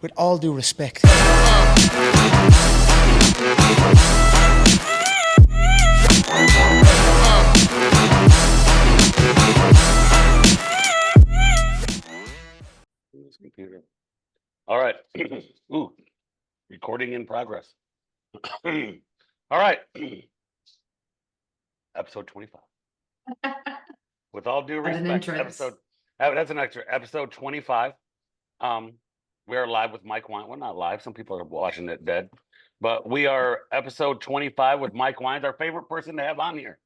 with all due respect. This computer. All right. Ooh, recording in progress. All right. Episode 25. With all due What an respect, entrance. that's an extra episode 25. We are live with Mike Wine. Well, not live. Some people are watching it dead, but we are episode 25 with Mike Wines, our favorite person to have on here.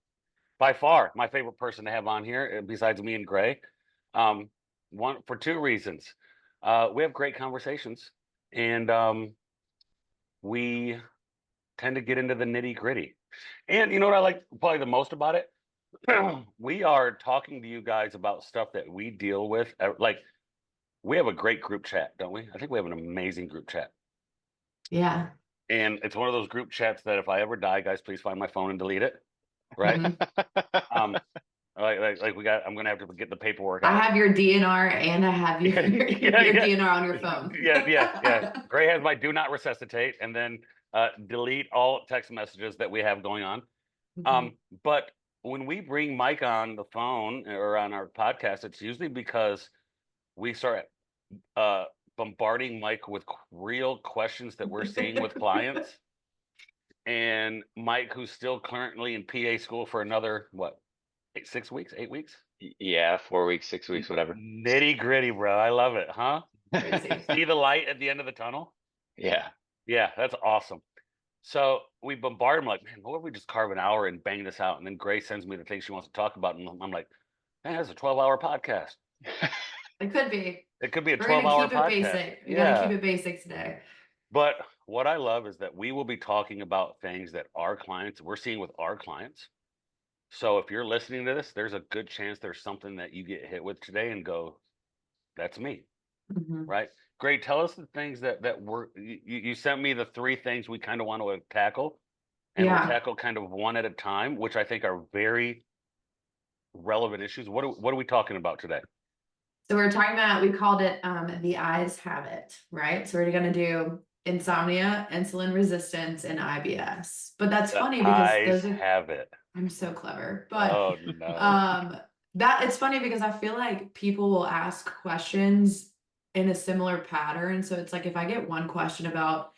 By far, my favorite person to have on here, besides me and Gray. For two reasons. We have great conversations, and we tend to get into the nitty gritty. And you know what I like probably the most about it? We are talking to you guys about stuff that we deal with. Like, we have a great group chat, don't we? I think we have an amazing group chat. Yeah. And it's one of those group chats that if I ever die, guys, please find my phone and delete it. Right? Mhm. I'm gonna have to get the paperwork I out. have your DNR and I have your DNR on your phone. Yeah. Gray has my do not resuscitate, and then delete all text messages that we have going on. Mhm. But when we bring Mike on the phone or on our podcast, it's usually because we start bombarding Mike with real questions that we're seeing with clients. And Mike, who's still currently in PA school for another, what, 6 weeks, 8 weeks? Yeah, 4 weeks, 6 weeks, whatever. Nitty gritty, bro. I love it, huh? Crazy. See the light at the end of the tunnel? Yeah. Yeah, that's awesome. So we bombard him like, man, what if we just carve an hour and bang this out? And then Grace sends me the things she wants to talk about. And I'm like, man, that's a 12-hour podcast. It could be. It could be a We're gonna 12-hour keep it podcast. basic. We gotta keep it basic today. But what I love is that we will be talking about things that our clients, we're seeing with our clients. So if you're listening to this, there's a good chance there's something that you get hit with today and go, that's me. Mhm. Right? Great. Tell us the things that you sent me the three things we kind of want to tackle, and we'll Yeah. tackle kind of one at a time, which I think are very relevant issues. What are we talking about today? So we're talking about, we called it the eyes have it, right? So we're gonna do insomnia, insulin resistance, and IBS. But that's funny because Eyes those are, have it. I'm so clever. But Oh no. that it's funny because I feel like people will ask questions in a similar pattern. So it's like if I get one question about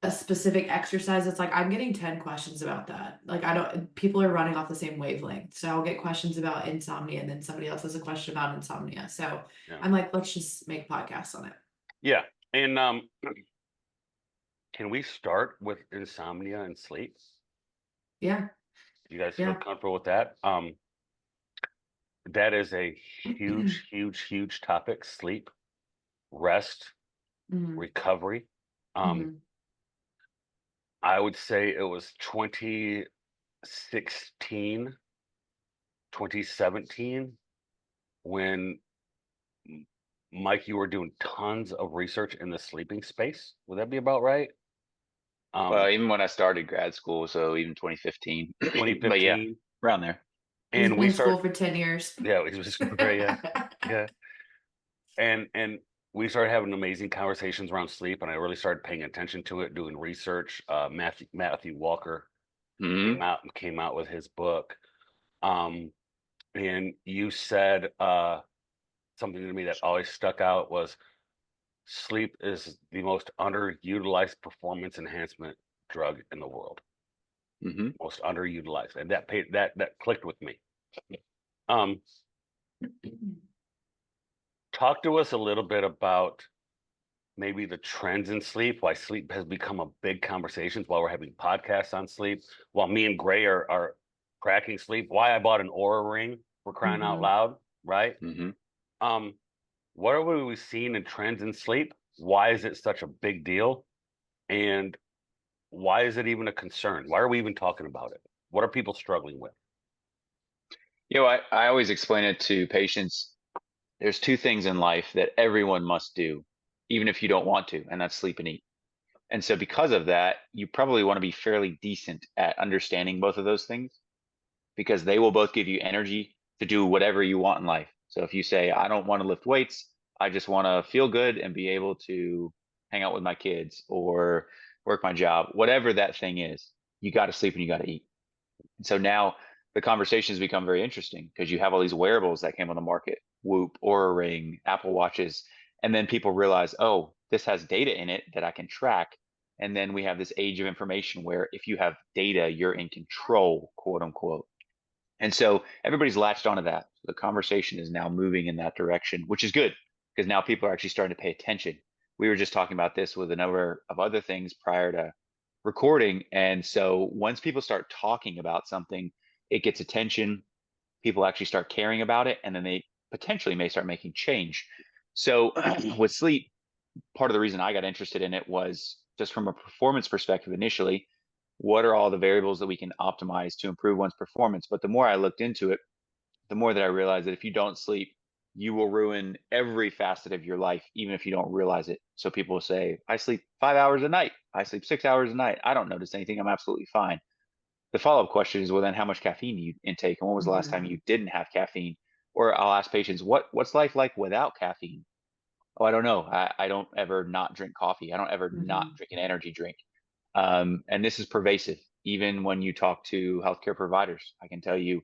a specific exercise, it's like I'm getting 10 questions about that. Like I don't, people are running off the same wavelength. So I'll get questions about insomnia and then somebody else has a question about insomnia. So Yeah. I'm like, let's just make podcasts on it. Yeah. And can we start with insomnia and sleep? Yeah. You guys Yeah. feel comfortable with that? That is a huge topic. Sleep, rest, Mhm. recovery. Mhm. I would say it was 2016, 2017 when Mike, you were doing tons of research in the sleeping space. Would that be about right? Well, even when I started grad school, so even 2015. But yeah, 2015. around there. He's And been we in school start, for 10 years. yeah, it was great, yeah. And we started having amazing conversations around sleep, and I really started paying attention to it, doing research. Matthew Walker Hmm. came out with his book. And you said something to me that always stuck out was sleep is the most underutilized performance enhancement drug in the world. Hmm. Most underutilized, and that clicked with me. Um, Talk to us a little bit about maybe the trends in sleep, why sleep has become a big conversation, while we're having podcasts on sleep, while me and Gray are cracking sleep, why I bought an Aura ring for crying out Mhm. loud, right? Hmm. Um, what are we seeing in trends in sleep? Why is it such a big deal? And why is it even a concern? Why are we even talking about it? What are people struggling with? I always explain it to patients. There's two things in life that everyone must do, even if you don't want to, and that's sleep and eat. And so because of that, you probably want to be fairly decent at understanding both of those things because they will both give you energy to do whatever you want in life. So if you say, I don't want to lift weights, I just want to feel good and be able to hang out with my kids or work my job, whatever that thing is, you got to sleep and you got to eat. And so now the conversations become very interesting because you have all these wearables that came on the market, Whoop, Oura Ring, Apple Watches, and then people realize, oh, this has data in it that I can track. And then we have this age of information where if you have data, you're in control, quote unquote. And so everybody's latched onto that. So the conversation is now moving in that direction, which is good because now people are actually starting to pay attention. We were just talking about this with a number of other things prior to recording. And so once people start talking about something, it gets attention. People actually start caring about it, and then they potentially may start making change. So with sleep, part of the reason I got interested in it was just from a performance perspective initially. What are all the variables that we can optimize to improve one's performance? But the more I looked into it, the more that I realized that if you don't sleep, you will ruin every facet of your life, even if you don't realize it. So people will say, I sleep 5 hours a night. I sleep 6 hours a night. I don't notice anything. I'm absolutely fine. The follow-up question is, well, then how much caffeine do you intake? And when was the last time you didn't have caffeine? Or I'll ask patients, what's life like without caffeine? Oh, I don't know. I don't ever not drink coffee. I don't ever not drink an energy drink. And this is pervasive. Even when you talk to healthcare providers, I can tell you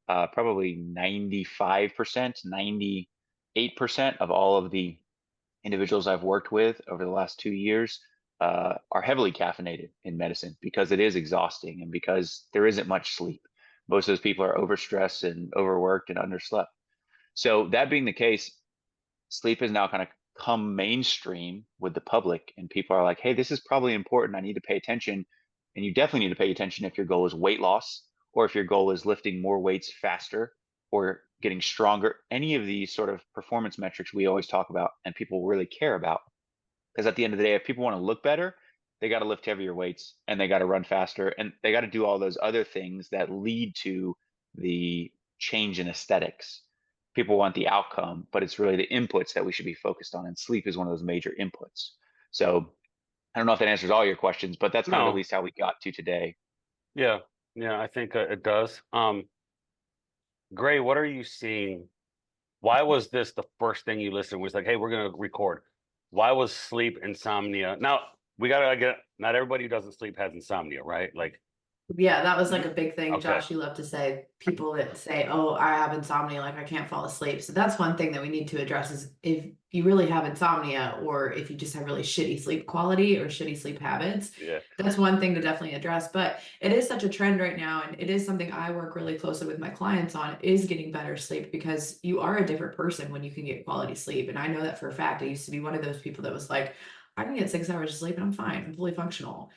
probably 95%, 98% of all of the individuals I've worked with over the last 2 years are heavily caffeinated in medicine because it is exhausting and because there isn't much sleep. Most of those people are overstressed and overworked and underslept. So that being the case, sleep has now kind of come mainstream with the public, and people are like, hey, this is probably important. I need to pay attention. And you definitely need to pay attention if your goal is weight loss or if your goal is lifting more weights faster or getting stronger. Any of these sort of performance metrics we always talk about and people really care about. Because at the end of the day, if people want to look better, they got to lift heavier weights and they got to run faster and they got to do all those other things that lead to the change in aesthetics. People want the outcome, but it's really the inputs that we should be focused on. And sleep is one of those major inputs. So I don't know if that answers all your questions, but that's kind of at No. least how we got to today. Yeah. Yeah, I think it does. Gray, what are you seeing? Why was this the first thing you listened was like, hey, we're gonna record? Why was sleep insomnia? Now we gotta get not everybody who doesn't sleep has insomnia, right? Like, Yeah, that was like a big thing. okay. Josh, you love to say people that say, oh, I have insomnia, like I can't fall asleep. So that's one thing that we need to address is if you really have insomnia or if you just have really shitty sleep quality or shitty sleep habits, Yeah. that's one thing to definitely address. But it is such a trend right now, and it is something I work really closely with my clients on is getting better sleep because you are a different person when you can get quality sleep. And I know that for a fact. I used to be one of those people that was like, I can get 6 hours of sleep and I'm fine. I'm fully functional.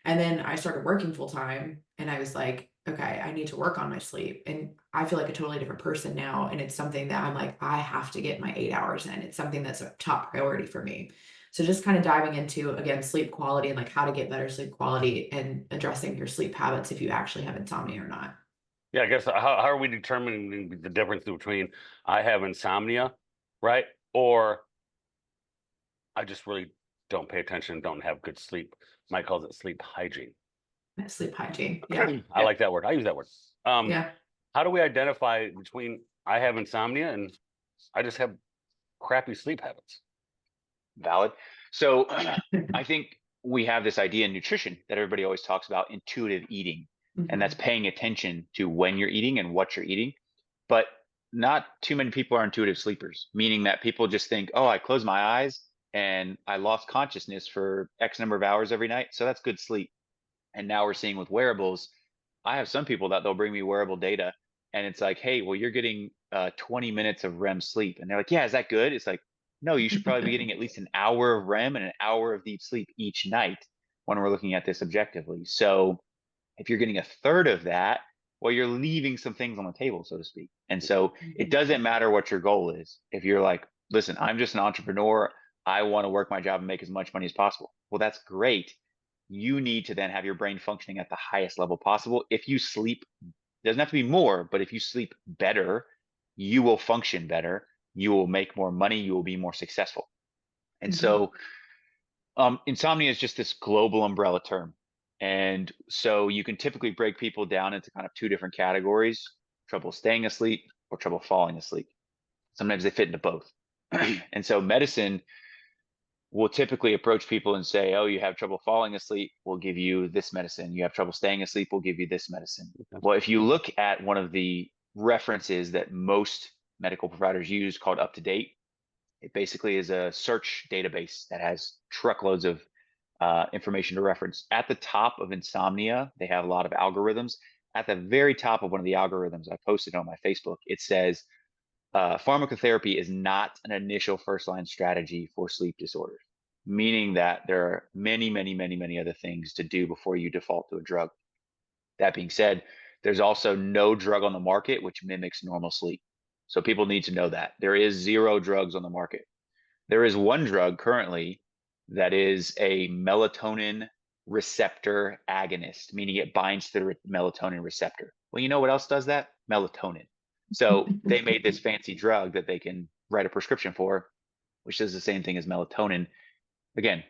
And then I started working full time and I was like, okay, I need to work on my sleep. And I feel like a totally different person now. And it's something that I'm like, I have to get my 8 hours in. It's something that's a top priority for me. So just kind of diving into again sleep quality and like how to get better sleep quality and addressing your sleep habits if you actually have insomnia or not. Yeah, I guess how are we determining the difference between I have insomnia, right? Or I just really don't pay attention and don't have good sleep. Mike calls it sleep hygiene. Sleep hygiene. Yeah. I like that word. I use that word. Yeah. How do we identify between I have insomnia and I just have crappy sleep habits? Valid. So I think we have this idea in nutrition that everybody always talks about, intuitive eating, and that's paying attention to when you're eating and what you're eating. But not too many people are intuitive sleepers, meaning that people just think, oh, I closed my eyes and I lost consciousness for X number of hours every night. So that's good sleep. And now we're seeing with wearables, I have some people that they'll bring me wearable data and it's like, hey, well, you're getting 20 minutes of REM sleep. And they're like, yeah, is that good? It's like, no, you should probably be getting at least an hour of REM and an hour of deep sleep each night when we're looking at this objectively. So if you're getting a third of that, well, you're leaving some things on the table, so to speak. And so it doesn't matter what your goal is. If you're like, listen, I'm just an entrepreneur, I want to work my job and make as much money as possible. Well, that's great. You need to then have your brain functioning at the highest level possible. If you sleep, doesn't have to be more, but if you sleep better, you will function better. You will make more money. You will be more successful. And so insomnia is just this global umbrella term. And so you can typically break people down into kind of two different categories: trouble staying asleep or trouble falling asleep. Sometimes they fit into both. And so medicine we'll typically approach people and say, oh, you have trouble falling asleep, we'll give you this medicine. You have trouble staying asleep, we'll give you this medicine. Well, if you look at one of the references that most medical providers use called UpToDate, it basically is a search database that has truckloads of information to reference. At the top of insomnia, they have a lot of algorithms. At the very top of one of the algorithms I posted on my Facebook, it says pharmacotherapy is not an initial first-line strategy for sleep disorders, meaning that there are many, many, many, many other things to do before you default to a drug. That being said, there's also no drug on the market which mimics normal sleep. So people need to know that. There is 0 drugs on the market. There is one drug currently that is a melatonin receptor agonist, meaning it binds to the melatonin receptor. Well, you know what else does that? Melatonin. So they made this fancy drug that they can write a prescription for, which does the same thing as melatonin. Again,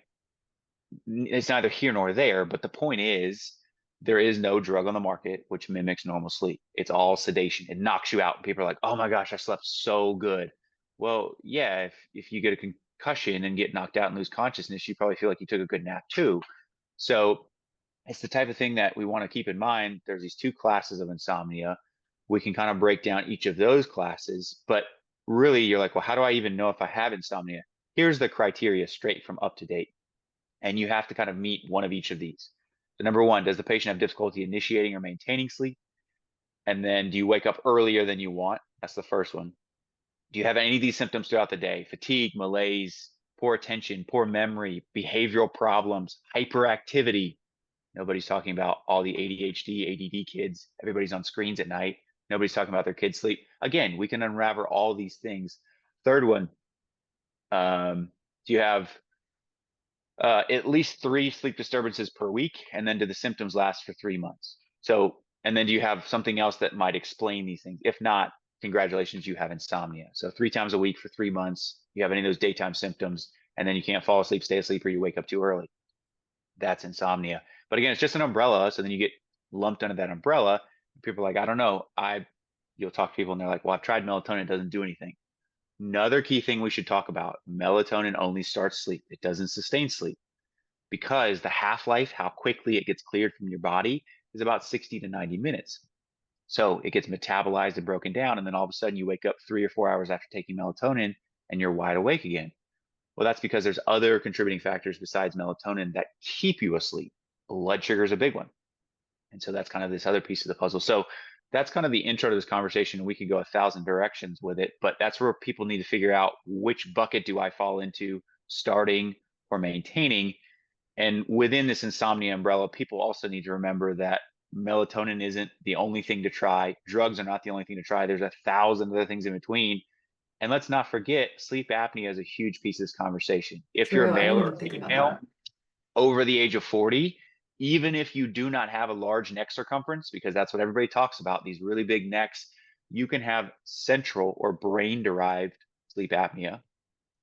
it's neither here nor there, but the point is there is no drug on the market which mimics normal sleep. It's all sedation. It knocks you out. People are like, oh my gosh, I slept so good. Well, yeah, if you get a concussion and get knocked out and lose consciousness, you probably feel like you took a good nap too. So it's the type of thing that we want to keep in mind. There's these 2 classes of insomnia. We can kind of break down each of those classes, but really you're like, well, how do I even know if I have insomnia? Here's the criteria straight from UpToDate. And you have to kind of meet one of each of these. So number 1, does the patient have difficulty initiating or maintaining sleep? And then do you wake up earlier than you want? That's the first one. Do you have any of these symptoms throughout the day? Fatigue, malaise, poor attention, poor memory, behavioral problems, hyperactivity. Nobody's talking about all the ADHD, ADD kids. Everybody's on screens at night. Nobody's talking about their kids' sleep. Again, we can unravel all these things. Third one, do you have at least 3 sleep disturbances per week? And then do the symptoms last for 3 months? So, and then do you have something else that might explain these things? If not, congratulations, you have insomnia. So 3 times a week for 3 months, you have any of those daytime symptoms, and then you can't fall asleep, stay asleep, or you wake up too early. That's insomnia. But again, it's just an umbrella. So then you get lumped under that umbrella. People are like, I don't know. You'll talk to people and they're like, well, I've tried melatonin, it doesn't do anything. Another key thing we should talk about, melatonin only starts sleep. It doesn't sustain sleep because the half-life, how quickly it gets cleared from your body, is about 60 to 90 minutes. So it gets metabolized and broken down. And then all of a sudden you wake up 3 or 4 hours after taking melatonin and you're wide awake again. Well, that's because there's other contributing factors besides melatonin that keep you asleep. Blood sugar is a big one. And so that's kind of this other piece of the puzzle. So that's kind of the intro to this conversation. We could go 1,000 directions with it, but that's where people need to figure out which bucket do I fall into, starting or maintaining. And within this insomnia umbrella, people also need to remember that melatonin isn't the only thing to try. Drugs are not the only thing to try. There's 1,000 other things in between. And let's not forget, sleep apnea is a huge piece of this conversation. If you're a True, I male didn't or even think about female that. over the age of 40, even if you do not have a large neck circumference, because that's what everybody talks about, these really big necks, you can have central or brain-derived sleep apnea.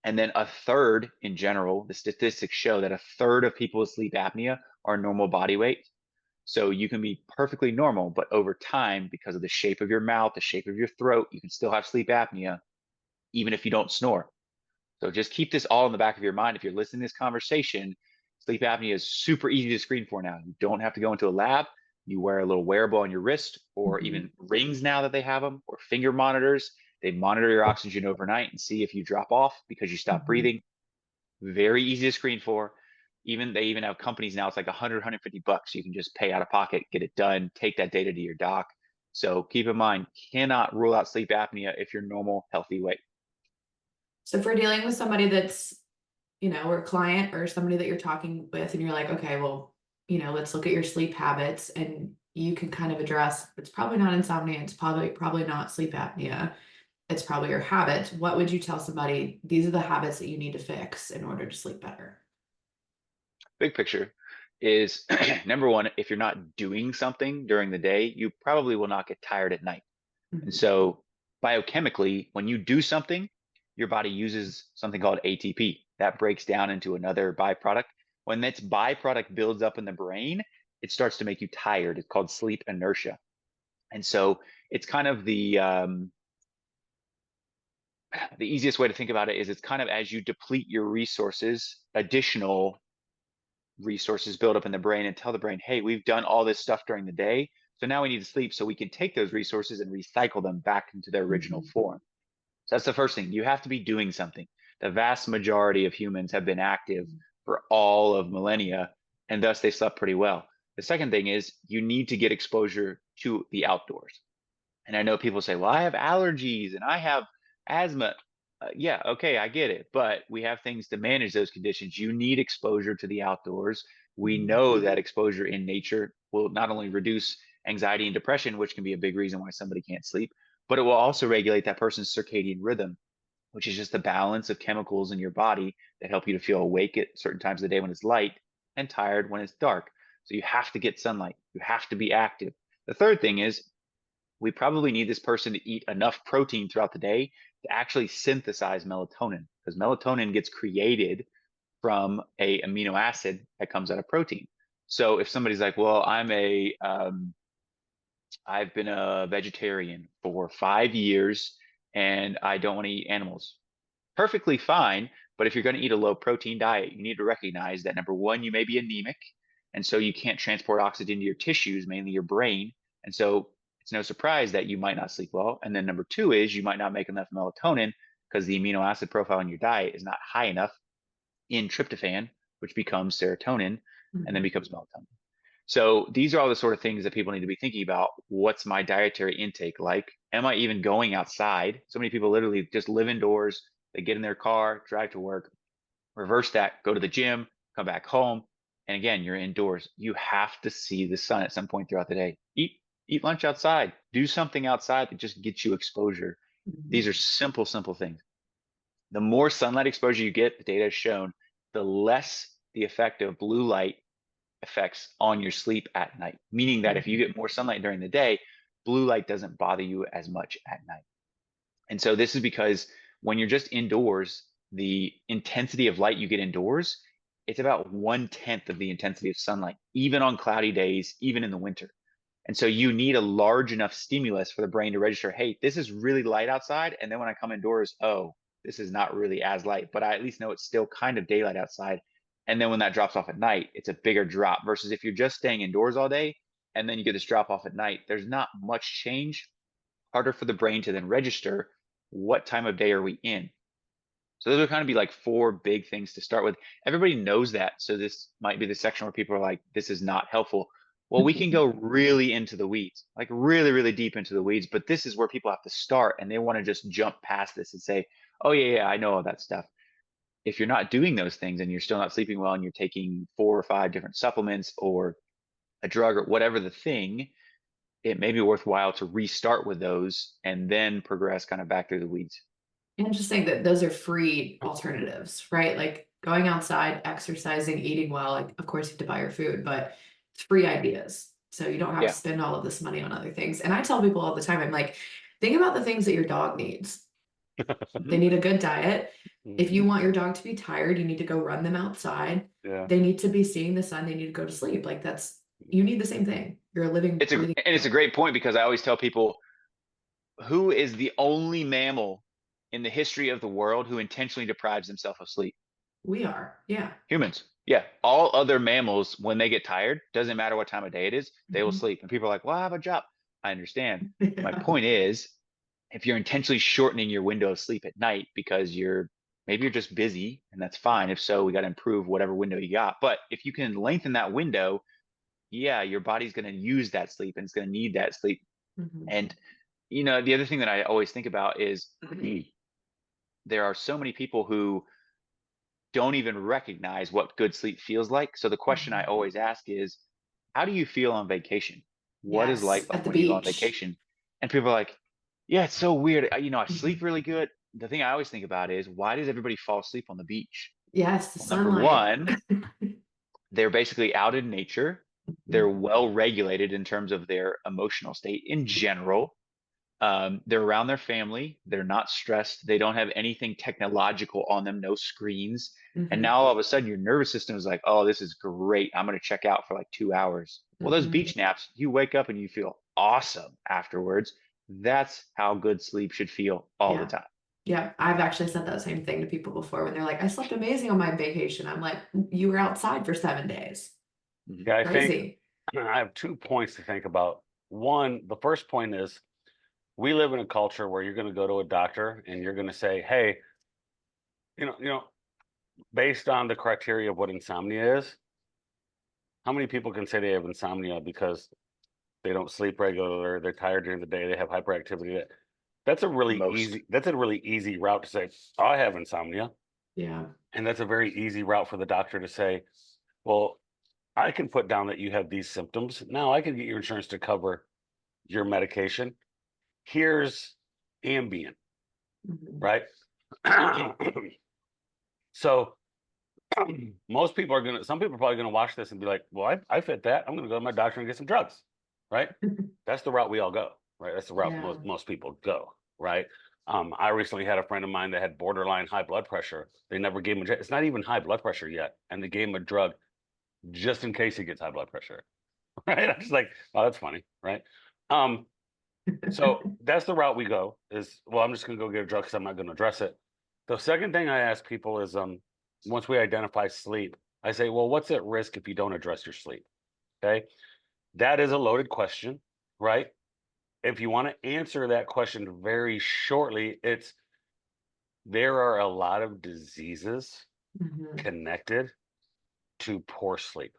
And then a third in general, the statistics show that a third of people with sleep apnea are normal body weight. So you can be perfectly normal, but over time, because of the shape of your mouth, the shape of your throat, you can still have sleep apnea, even if you don't snore. So just keep this all in the back of your mind. If you're listening to this conversation, sleep apnea is super easy to screen for now. You don't have to go into a lab. You wear a little wearable on your wrist, or even rings now that they have them, or finger monitors. They monitor your oxygen overnight and see if you drop off because you stop breathing. Very easy to screen for. They even have companies now, it's like 100, 150 bucks. You can just pay out of pocket, get it done, take that data to your doc. So keep in mind, cannot rule out sleep apnea if you're normal, healthy weight. So if we're dealing with somebody that's, or a client or somebody that you're talking with and you're like, okay, well, let's look at your sleep habits, and you can kind of address, it's probably not insomnia, it's probably not sleep apnea, it's probably your habits. What would you tell somebody? These are the habits that you need to fix in order to sleep better. Big picture is number 1, if you're not doing something during the day, you probably will not get tired at night. And so biochemically, when you do something, your body uses something called ATP that breaks down into another byproduct. When that byproduct builds up in the brain, it starts to make you tired. It's called sleep inertia. And so it's kind of the the easiest way to think about it is it's kind of as you deplete your resources, additional resources build up in the brain and tell the brain, hey, we've done all this stuff during the day. So now we need to sleep so we can take those resources and recycle them back into their original Mhm. form. So that's the first thing. You have to be doing something. The vast majority of humans have been active for all of millennia, and thus they slept pretty well. The second thing is you need to get exposure to the outdoors. And I know people say, well, I have allergies and I have asthma. Yeah, okay, I get it. But we have things to manage those conditions. You need exposure to the outdoors. We Mhm. know that exposure in nature will not only reduce anxiety and depression, which can be a big reason why somebody can't sleep, but it will also regulate that person's circadian rhythm, which is just the balance of chemicals in your body that help you to feel awake at certain times of the day when it's light and tired when it's dark. So you have to get sunlight. You have to be active. The third thing is we probably need this person to eat enough protein throughout the day to actually synthesize melatonin, because melatonin gets created from a amino acid that comes out of protein. So if somebody's like, well, I've been a vegetarian for 5 years and I don't want to eat animals, perfectly fine. But if you're going to eat a low protein diet, you need to recognize that number one, you may be anemic. And so you can't transport oxygen to your tissues, mainly your brain. And so it's no surprise that you might not sleep well. And then number two is you might not make enough melatonin because the amino acid profile in your diet is not high enough in tryptophan, which becomes serotonin and then Mhm. becomes melatonin. So these are all the sort of things that people need to be thinking about. What's my dietary intake like? Am I even going outside? So many people literally just live indoors. They get in their car, drive to work, reverse that, go to the gym, come back home. And again, you're indoors. You have to see the sun at some point throughout the day. Eat lunch outside. Do something outside that just gets you exposure. Mhm. These are simple, simple things. The more sunlight exposure you get, the data has shown, the less the effect of blue light effects on your sleep at night. Meaning that if you Mhm. get more sunlight during the day, blue light doesn't bother you as much at night. And so this is because when you're just indoors, the intensity of light you get indoors, it's about 1/10 of the intensity of sunlight, even on cloudy days, even in the winter. And so you need a large enough stimulus for the brain to register, hey, this is really light outside. And then when I come indoors, oh, this is not really as light, but I at least know it's still kind of daylight outside. And then when that drops off at night, it's a bigger drop versus if you're just staying indoors all day and then you get this drop off at night, there's not much change. Harder for the brain to then register what time of day are we in. So those would kind of be like four big things to start with. Everybody knows that. So this might be the section where people are like, this is not helpful. Well, we can go really into the weeds, like really, really deep into the weeds, but this is where people have to start and they want to just jump past this and say, oh, yeah, I know all that stuff. If you're not doing those things and you're still not sleeping well and you're taking 4 or 5 different supplements or a drug or whatever the thing, it may be worthwhile to restart with those and then progress kind of back through the weeds. Interesting that those are free alternatives, right? Like going outside, exercising, eating well. Like, of course, you have to buy your food, but it's free ideas. So you don't have to Yeah. spend all of this money on other things. And I tell people all the time, I'm like, think about the things that your dog needs. They Mhm. need a good diet. If you Mhm. want your dog to be tired, you need to go run them outside. Yeah. They need to be seeing the sun. They need to go to sleep. Like you need the same thing. You're a living, breathing. It's a great point because I always tell people who is the only mammal in the history of the world who intentionally deprives himself of sleep? We are. Yeah. Humans. Yeah. All other mammals, when they get tired, doesn't matter what time of day it is, they will Mhm. sleep. And people are like, well, I have a job. I understand. My Yeah. point is, if you're intentionally shortening your window of sleep at night because maybe you're just busy and that's fine. If so, we got to improve whatever window you got. But if you can lengthen that window, yeah, your body's going to use that sleep and it's going to need that sleep. Mhm. And the other thing that I always think about is there are so many people who don't even recognize what good sleep feels like. So the question I Mhm. always ask is, how do you feel on vacation? What is life Yes. like At the when you go on beach. vacation? And people are like, yeah, it's so weird. I sleep really good. The thing I always think about is, why does everybody fall asleep on the beach? Yes, the Well, number sunlight. one, they're basically out in nature. They're Mhm. well regulated in terms of their emotional state in general. They're around their family. They're not stressed. They don't have anything technological on them, no screens. And Mhm. now all of a sudden your nervous system is like, oh, this is great. I'm going to check out for like 2 hours. Well, those Mhm. beach naps, you wake up and you feel awesome afterwards. That's how good sleep should feel all the Yeah. time. Yeah, I've actually said that same thing to people before when they're like, I slept amazing on my vacation. I'm like, you were outside for 7 days. Yeah, I think Crazy. I have 2 points to think about. One, the first point is we live in a culture where you're going to go to a doctor and you're going to say, "Hey, you know, based on the criteria of what insomnia is, how many people can say they have insomnia because they don't sleep regular, they're tired during the day, they have hyperactivity?" That's a really Most. easy. That's a really easy route to say, "Oh, I have insomnia," Yeah. and that's a very easy route for the doctor to say, "Well, I can put down that you have these symptoms. Now I can get your insurance to cover your medication. Here's Ambien," Mhm. right? So most people are gonna. Some people are probably gonna watch this and be like, "Well, I fit that. I'm gonna go to my doctor and get some drugs," right? That's the route we all go, right? That's the route Yeah. most people go, right? I recently had a friend of mine that had borderline high blood pressure. They never gave him it's not even high blood pressure yet, and they gave him a drug just in case he gets high blood pressure, right? I'm just like, oh, that's funny, right? Um, so that's the route we go. Is well, I'm just gonna go get a drug because I'm not gonna address it. The second thing I ask people is, once we identify sleep, I say, well, what's at risk if you don't address your sleep? Okay, that is a loaded question, right? If you want to answer that question very shortly, it's there are a lot of diseases Mhm. connected to poor sleep.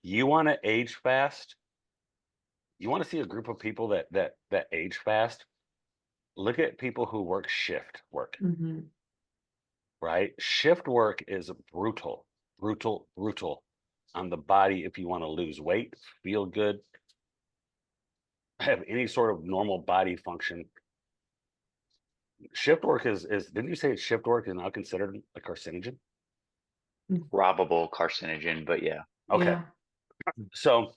You want to age fast? You want to see a group of people that age fast? Look at people who work shift work, Mhm. right? Shift work is brutal, brutal, brutal on the body if you want to lose weight, feel good, have any sort of normal body function. Shift work is didn't you say shift work is now considered a carcinogen? Probable carcinogen, but yeah. Okay. Yeah. So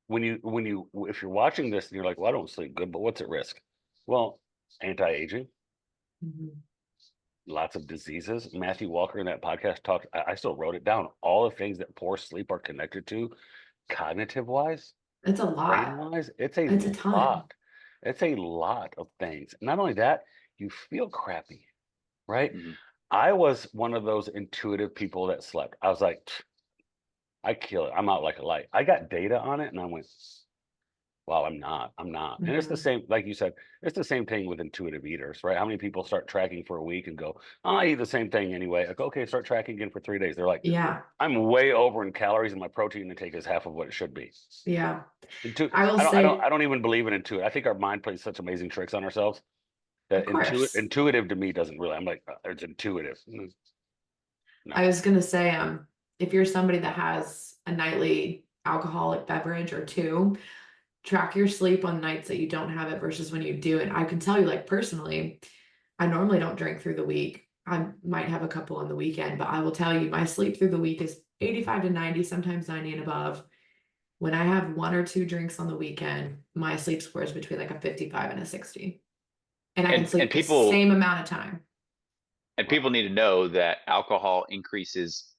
when you if you're watching this and you're like, well, I don't sleep good, but what's at risk? Well, anti-aging, Mhm. lots of diseases. Matthew Walker in that podcast talked, I still wrote it down. All the things that poor sleep are connected to, cognitive wise, It's a brain lot. wise, it's a It's a ton. lot. It's a lot of things. Not only that, you feel crappy, right? Mhm. I was one of those intuitive people that slept. I was like, I kill it. I'm out like a light. I got data on it and I went, wow, I'm not. I'm not. And it's the Mhm. same, like you said, it's the same thing with intuitive eaters, right? How many people start tracking for a week and go, oh, I eat the same thing anyway. I go, okay, start tracking again for 3 days. They're like, Yeah. I'm way over in calories and my protein intake is half of what it should be. Yeah. Intu- I will I don't, I don't, say, I don't even believe in intuitive. I think our mind plays such amazing tricks on ourselves of that course. intuitive to me doesn't really. I'm like, it's intuitive. No. I was gonna say, if you're somebody that has a nightly alcoholic beverage or two, track your sleep on nights that you don't have it versus when you do. And I can tell you, like personally, I normally don't drink through the week. I might have a couple on the weekend, but I will tell you, my sleep through the week is 85 to 90, sometimes 90 and above. When I have one or two drinks on the weekend, my sleep score is between like a 55 and a 60. And I can And sleep the same amount of time. people need to know that alcohol increases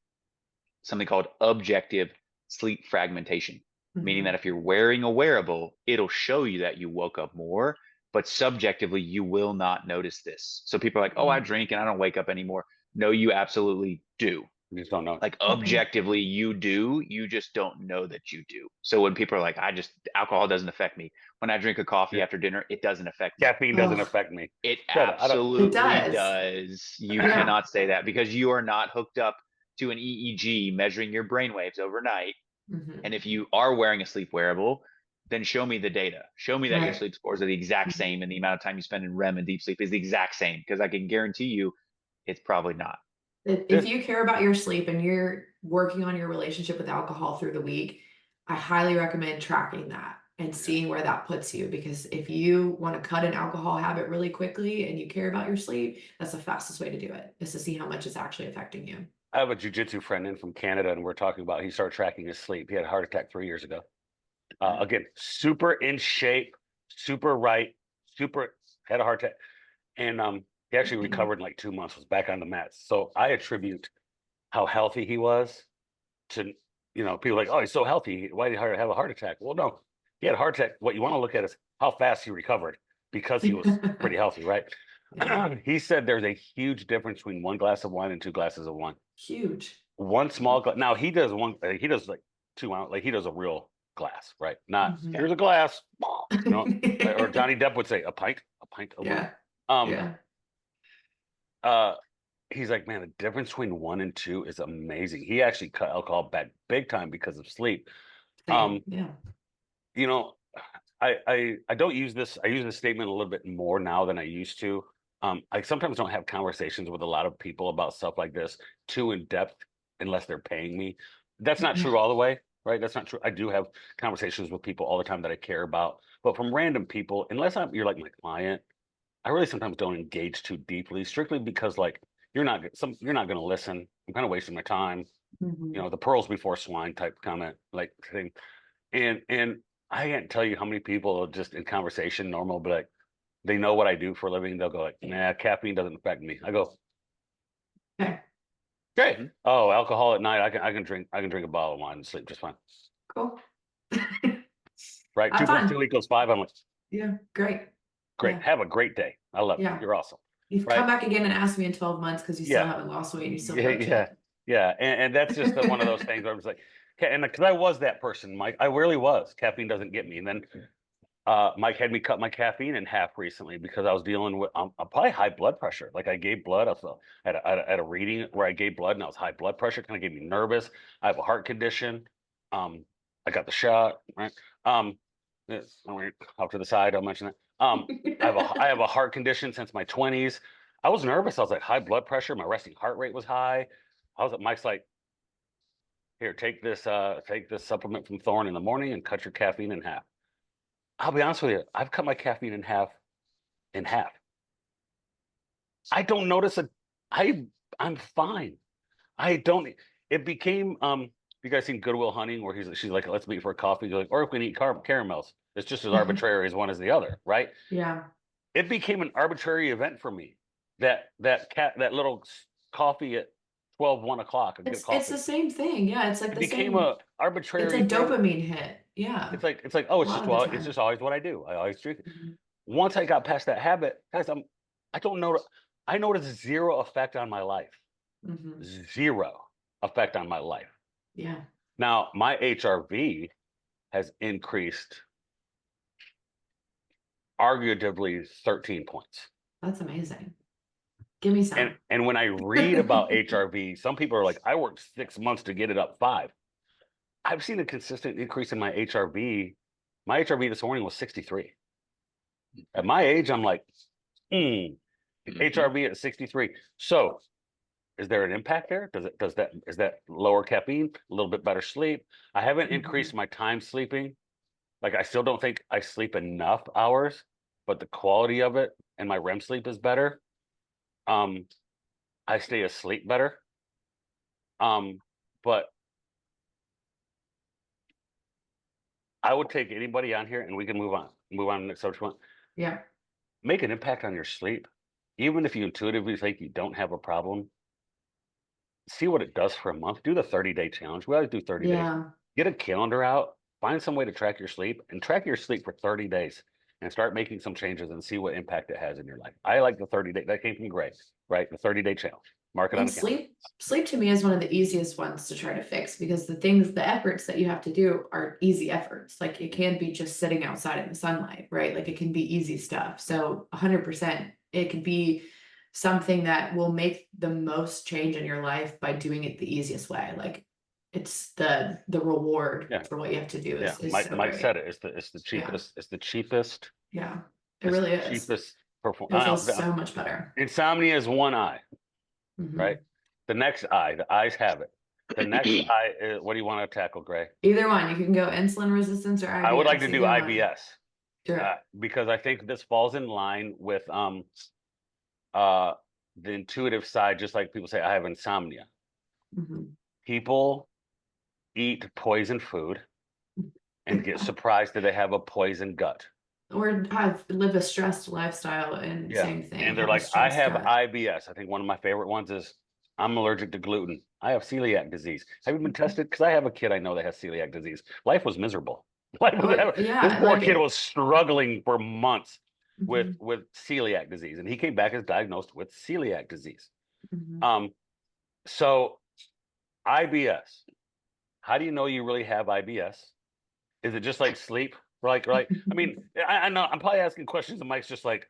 something called objective sleep fragmentation, meaning that Mhm. if you're wearing a wearable, it'll show you that you woke up more, but subjectively, you will not notice this. So people are like, oh, I Mhm. drink and I don't wake up anymore. No, you absolutely do. You just don't know. Like Mhm. objectively, you do. You just don't know that you do. So when people are like, alcohol doesn't affect me. When I drink a coffee Yeah. after dinner, it doesn't affect me. Caffeine doesn't Oh, affect me. It Shut up. I don't. it absolutely does. does. You Yeah. cannot say that because you are not hooked up to an EEG measuring your brain waves overnight. Mhm. And if you are wearing a sleep wearable, then show me the data. Show me that your Right. sleep scores are the exact same and the amount of time you spend in REM and deep sleep is the exact same because I can guarantee you it's probably not. If This you care about your sleep and you're working on your relationship with alcohol through the week, I highly recommend tracking that and Yeah. seeing where that puts you. Because if you want to cut an alcohol habit really quickly and you care about your sleep, that's the fastest way to do it, is to see how much it's actually affecting you. I have a jujitsu friend in from Canada, and we're talking about he started tracking his sleep. He had a heart attack 3 years ago. Again, super in shape, super right, super had a heart attack, and he actually recovered in like 2 months. Was back on the mats. So I attribute how healthy he was to people like, oh, he's so healthy. Why did he have a heart attack? Well, no, he had a heart attack. What you want to look at is how fast he recovered because he was pretty healthy, right? Yeah. He said there's a huge difference between one glass of wine and two glasses of wine. Huge. One small glass. Now he does one. He does like 2 ounce. Like he does a real glass, right? Not Mhm. here's a glass. You know, or Johnny Depp would say a pint of wine. Yeah. Um. Yeah. Uh. He's like, man, the difference between one and two is amazing. He actually cut alcohol back big time because of sleep. Same. Yeah. You know, I don't use this. I use this statement a little bit more now than I used to. I sometimes don't have conversations with a lot of people about stuff like this too in depth unless they're paying me. That's not Yeah. true all the way, right? That's not true. I do have conversations with people all the time that I care about, but from random people, unless you're like my client, I really sometimes don't engage too deeply, strictly because like you're not going to listen. I'm kind of wasting my time. You Mhm. know, the pearls before swine type comment, like thing. And I can't tell you how many people just in conversation, normal, but like they know what I do for a living. They'll go like, "Nah, caffeine doesn't affect me." I go, Okay. "Great. Mhm. Oh, alcohol at night. I can drink a bottle of wine and sleep just fine." Cool. Right? Have Two plus fun. two equals five. I'm like, Yeah. Great. great. Yeah. Have a great day. I love you. Yeah. You're awesome. You come Right? back again and ask me in 12 months because you still Yeah. haven't lost weight and you still Yeah. feel like Yeah. shit. Yeah. And that's just one of those things where I'm just like, okay, and because I was that person, Mike. I really was. Caffeine doesn't get me. And then Mike had me cut my caffeine in half recently because I was dealing with probably high blood pressure. Like I gave blood. I had a reading where I gave blood and I was high blood pressure. Kind of gave me nervous. I have a heart condition. I got the shot. Right. Off to the side. I'll mention that. I have a heart condition since my 20s. I was nervous. I was like high blood pressure. My resting heart rate was high. I was at Mike's like, here, take this supplement from Thorne in the morning and cut your caffeine in half. I'll be honest with you. I've cut my caffeine in half. In half. I don't notice a. I I'm fine. I don't. It became You guys seen Goodwill Hunting where she's like, let's meet for a coffee. You're like, or if we can eat caramels. It's just as arbitrary as one as the other, right? Yeah. It became an arbitrary event for me. That little coffee at 1 o'clock, a good It's coffee. the same thing. Yeah. It's like It the became same. a It's a arbitrary thing. dopamine hit. Yeah. It's like oh A lot of the it's time. just always what I do. I always drink it. Mhm. Once I got past that habit, guys, I don't know. I noticed zero effect on my life. Mhm. Zero effect on my life. Yeah. Now my HRV has increased arguably 13 points. That's amazing. Give me some. And when I read about HRV, some people are like, I worked 6 months to get it up 5. I've seen a consistent increase in my HRV. My HRV this morning was 63. At my age, I'm like, HRV at 63. So is there an impact there? Is that lower caffeine, a little bit better sleep? I haven't increased my time sleeping. Like I still don't think I sleep enough hours, but the quality of it and my REM sleep is better. I stay asleep better. But I would take anybody on here and we can move on. Move on to the next subject. Yeah. Make an impact on your sleep. Even if you intuitively think you don't have a problem, see what it does for a month. Do the 30-day challenge. We always do 30 days. Yeah. Get a calendar out, find some way to track your sleep and track your sleep for 30 days and start making some changes and see what impact it has in your life. I like the 30-day, that came from Greg, right? The 30-day challenge. Mark it on And the calendar. sleep to me is one of the easiest ones to try to fix because the efforts that you have to do are easy efforts. Like it can be just sitting outside in the sunlight, right? Like it can be easy stuff. So 100%, it could be something that will make the most change in your life by doing it the easiest way. Like it's the reward Yeah. for what you have to do Yeah. is Mike so Mike said great. it. It's the Yeah. cheapest. It's the cheapest. Yeah. It It's really the is. cheapest perform. It feels so much better. Insomnia is one eye, Mhm. right? The next eye, the eyes have it. The next eye is, what do you want to tackle, Gray? Either one. You can go insulin resistance or IBS. I would like to do either one. IBS Do it. because I think this falls in line with the intuitive side. Just like people say, I have insomnia. Mhm. People eat poison food and get surprised that they have a poison gut. Or live a stressed lifestyle and Yeah. same thing. And they're have a like, I stressed have gut. IBS. I think one of my favorite ones is I'm allergic to gluten. I have celiac disease. Have you been tested? Because I have a kid I know that has celiac disease. Life was miserable. Yeah, This poor like kid was struggling for months. Mhm, with celiac disease, and he came back as diagnosed with celiac disease. mhm. So IBS. How do you know you really have IBS? Is it just like sleep? Like, I mean, I know I'm probably asking questions, and Mike's just like,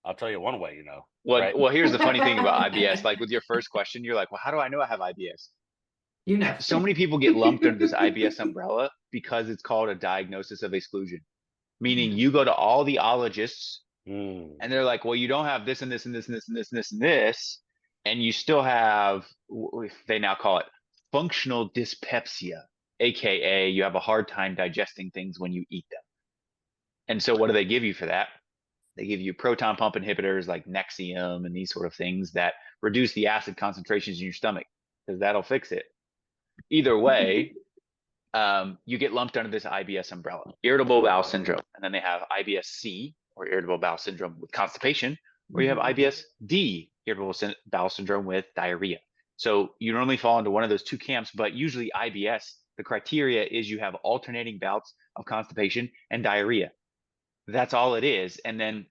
I'll tell you one way, Well, right? well, here's the funny thing about IBS. Like with your first question, you're like, well, how do I know I have IBS? You know. So many people get lumped under this IBS umbrella because it's called a diagnosis of exclusion, meaning Yeah. you go to all the ologists Mm. and they're like, well, you don't have this and this and this and this and this and this and this, and you still have, they now call it functional dyspepsia, aka you have a hard time digesting things when you eat them. And so what do they give you for that? They give you proton pump inhibitors like Nexium and these sort of things that reduce the acid concentrations in your stomach because that'll fix it. Either way, you get lumped under this IBS umbrella, irritable bowel syndrome. And then they have IBS-C, or irritable bowel syndrome with constipation, or you have Mhm. IBS-D, irritable bowel syndrome with diarrhea. So you normally fall into one of those two camps, but usually IBS, the criteria is you have alternating bouts of constipation and diarrhea. That's all it is. And then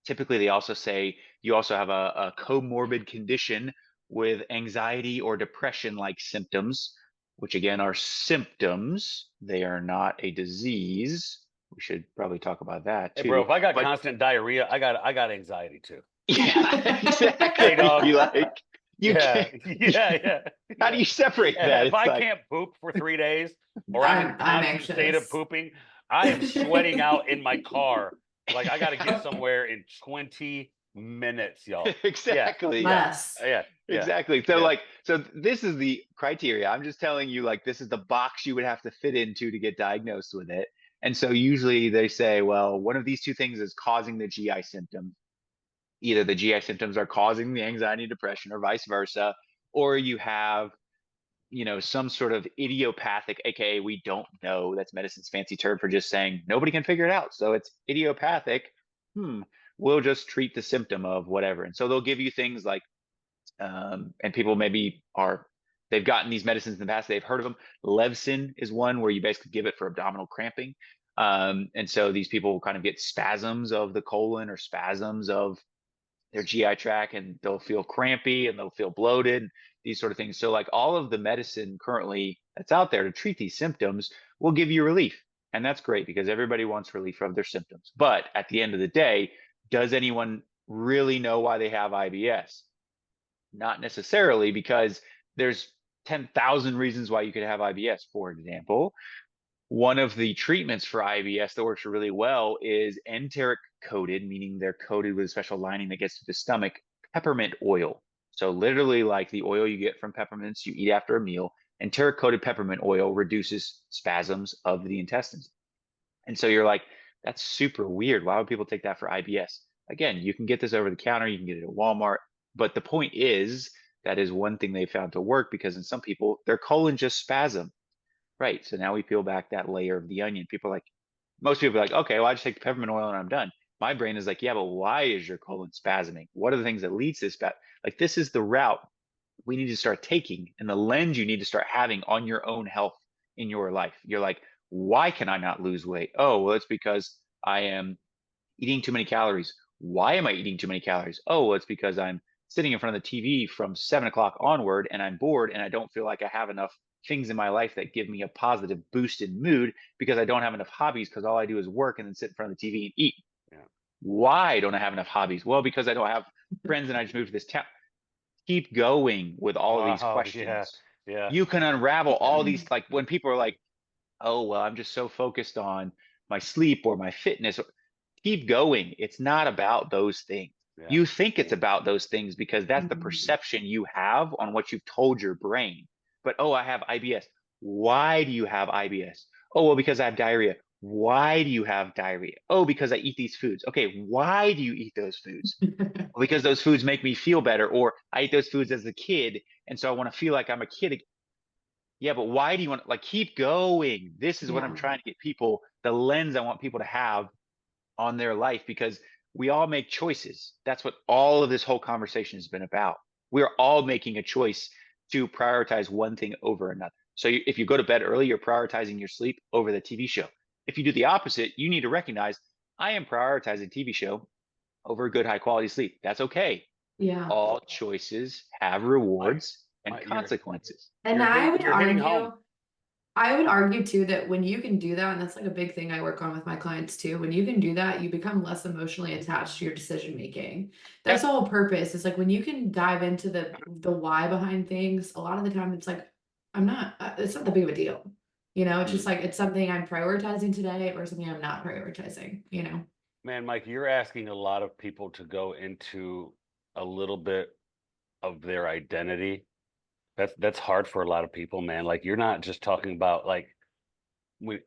typically they also say you also have a comorbid condition with anxiety or depression like symptoms, which again are symptoms. They are not a disease. We should probably talk about that Hey, bro, too. if I got But constant diarrhea, I got anxiety too. yeah, Hey, dog. exactly. Like you Yeah, can't, yeah, how do yeah. you separate Yeah, that? if It's I like, can't poop for 3 days, or I'm in I'm constant state of anxious. pooping, I am sweating out in my car. Like I got to get somewhere in 20 minutes, y'all. Yeah, exactly. yeah, Less. yeah, yeah, Exactly. So yeah. like, so this is the criteria. I'm just telling you, like, this is the box you would have to fit into to get diagnosed with it. And so usually they say, well, one of these two things is causing the GI symptom. Either the GI symptoms are causing the anxiety and depression or vice versa, or you have, some sort of idiopathic, aka we don't know. That's medicine's fancy term for just saying nobody can figure it out. So it's idiopathic. Hmm. We'll just treat the symptom of whatever. And so they'll give you things like and people maybe they've gotten these medicines in the past, they've heard of them. Levsin is one where you basically give it for abdominal cramping. And so these people will kind of get spasms of the colon or spasms of their GI tract, and they'll feel crampy and they'll feel bloated, these sort of things. So like all of the medicine currently that's out there to treat these symptoms will give you relief. And that's great because everybody wants relief of their symptoms. But at the end of the day, does anyone really know why they have IBS? Not necessarily, because there's 10,000 reasons why you could have IBS. For example, one of the treatments for IBS that works really well is enteric coated, meaning they're coated with a special lining that gets to the stomach, peppermint oil. So literally like the oil you get from peppermints you eat after a meal, enteric coated peppermint oil reduces spasms of the intestines. And so you're like, that's super weird. Why would people take that for IBS? Again, you can get this over the counter, you can get it at Walmart. But the point is, that is one thing they found to work because in some people, their colon just spasm. Right. So now we peel back that layer of the onion. People are like, most people are like, okay, well, I just take the peppermint oil and I'm done. My brain is like, yeah, but why is your colon spasming? What are the things that leads to this? Like, this is the route we need to start taking and the lens you need to start having on your own health in your life. You're like, why can I not lose weight? Oh, well, it's because I am eating too many calories. Why am I eating too many calories? Oh, well, it's because I'm sitting in front of the TV from 7 o'clock onward and I'm bored and I don't feel like I have enough things in my life that give me a positive boost in mood because I don't have enough hobbies because all I do is work and then sit in front of the TV and eat. Yeah. Why don't I have enough hobbies? Well, because I don't have friends and I just moved to this town. Keep going with all of these Oh, yeah, questions. yeah, You can unravel yeah, all these, like when people are like, oh, well, I'm just so focused on my sleep or my fitness. Keep going. It's not about those things. yeah. You think it's about those things because that's the Mhm. perception you have on what you've told your brain. But oh, I have IBS. Why do you have IBS? Oh, well, because I have diarrhea. Why do you have diarrhea? Oh, because I eat these foods. Okay, why do you eat those foods? Well, because those foods make me feel better, or I ate those foods as a kid, and so I want to feel like I'm a kid. Yeah, but why do you want, like, keep going? This is what I'm Yeah. trying to get people, the lens I want people to have on their life, because we all make choices. That's what all of this whole conversation has been about. We're all making a choice to prioritize one thing over another. So if you go to bed early, you're prioritizing your sleep over the TV show. If you do the opposite, you need to recognize I am prioritizing TV show over good high quality sleep. That's okay. Yeah. All choices have rewards and Mike, consequences. And you're hitting home. I would argue too that when you can do that, and that's like a big thing I work on with my clients too, when you can do that, you become less emotionally attached to your decision making. That's the whole purpose. It's like when you can dive into the why behind things, a lot of the time it's like, it's not that big of a deal. It's just like it's something I'm prioritizing today or something I'm not prioritizing. Man, Mike, you're asking a lot of people to go into a little bit of their identity. That's hard for a lot of people, man. Like you're not just talking about like I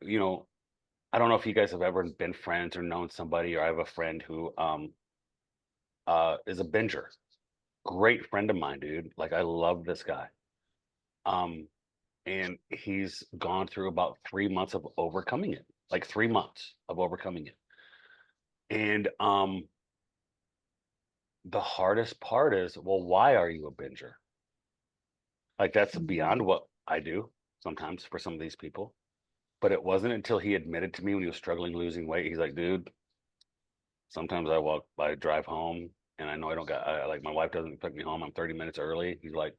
don't know if you guys have ever been friends or known somebody, or I have a friend who is a binger. Great friend of mine, dude. Like I love this guy. Um, and he's gone through about 3 months of overcoming it. Like 3 months of overcoming it. And the hardest part is, well, why are you a binger? Like that's beyond what I do sometimes for some of these people. But it wasn't until he admitted to me when he was struggling losing weight. He's like, dude, sometimes I drive home and I know I don't got, like my wife doesn't pick me home. I'm 30 minutes early. He's like,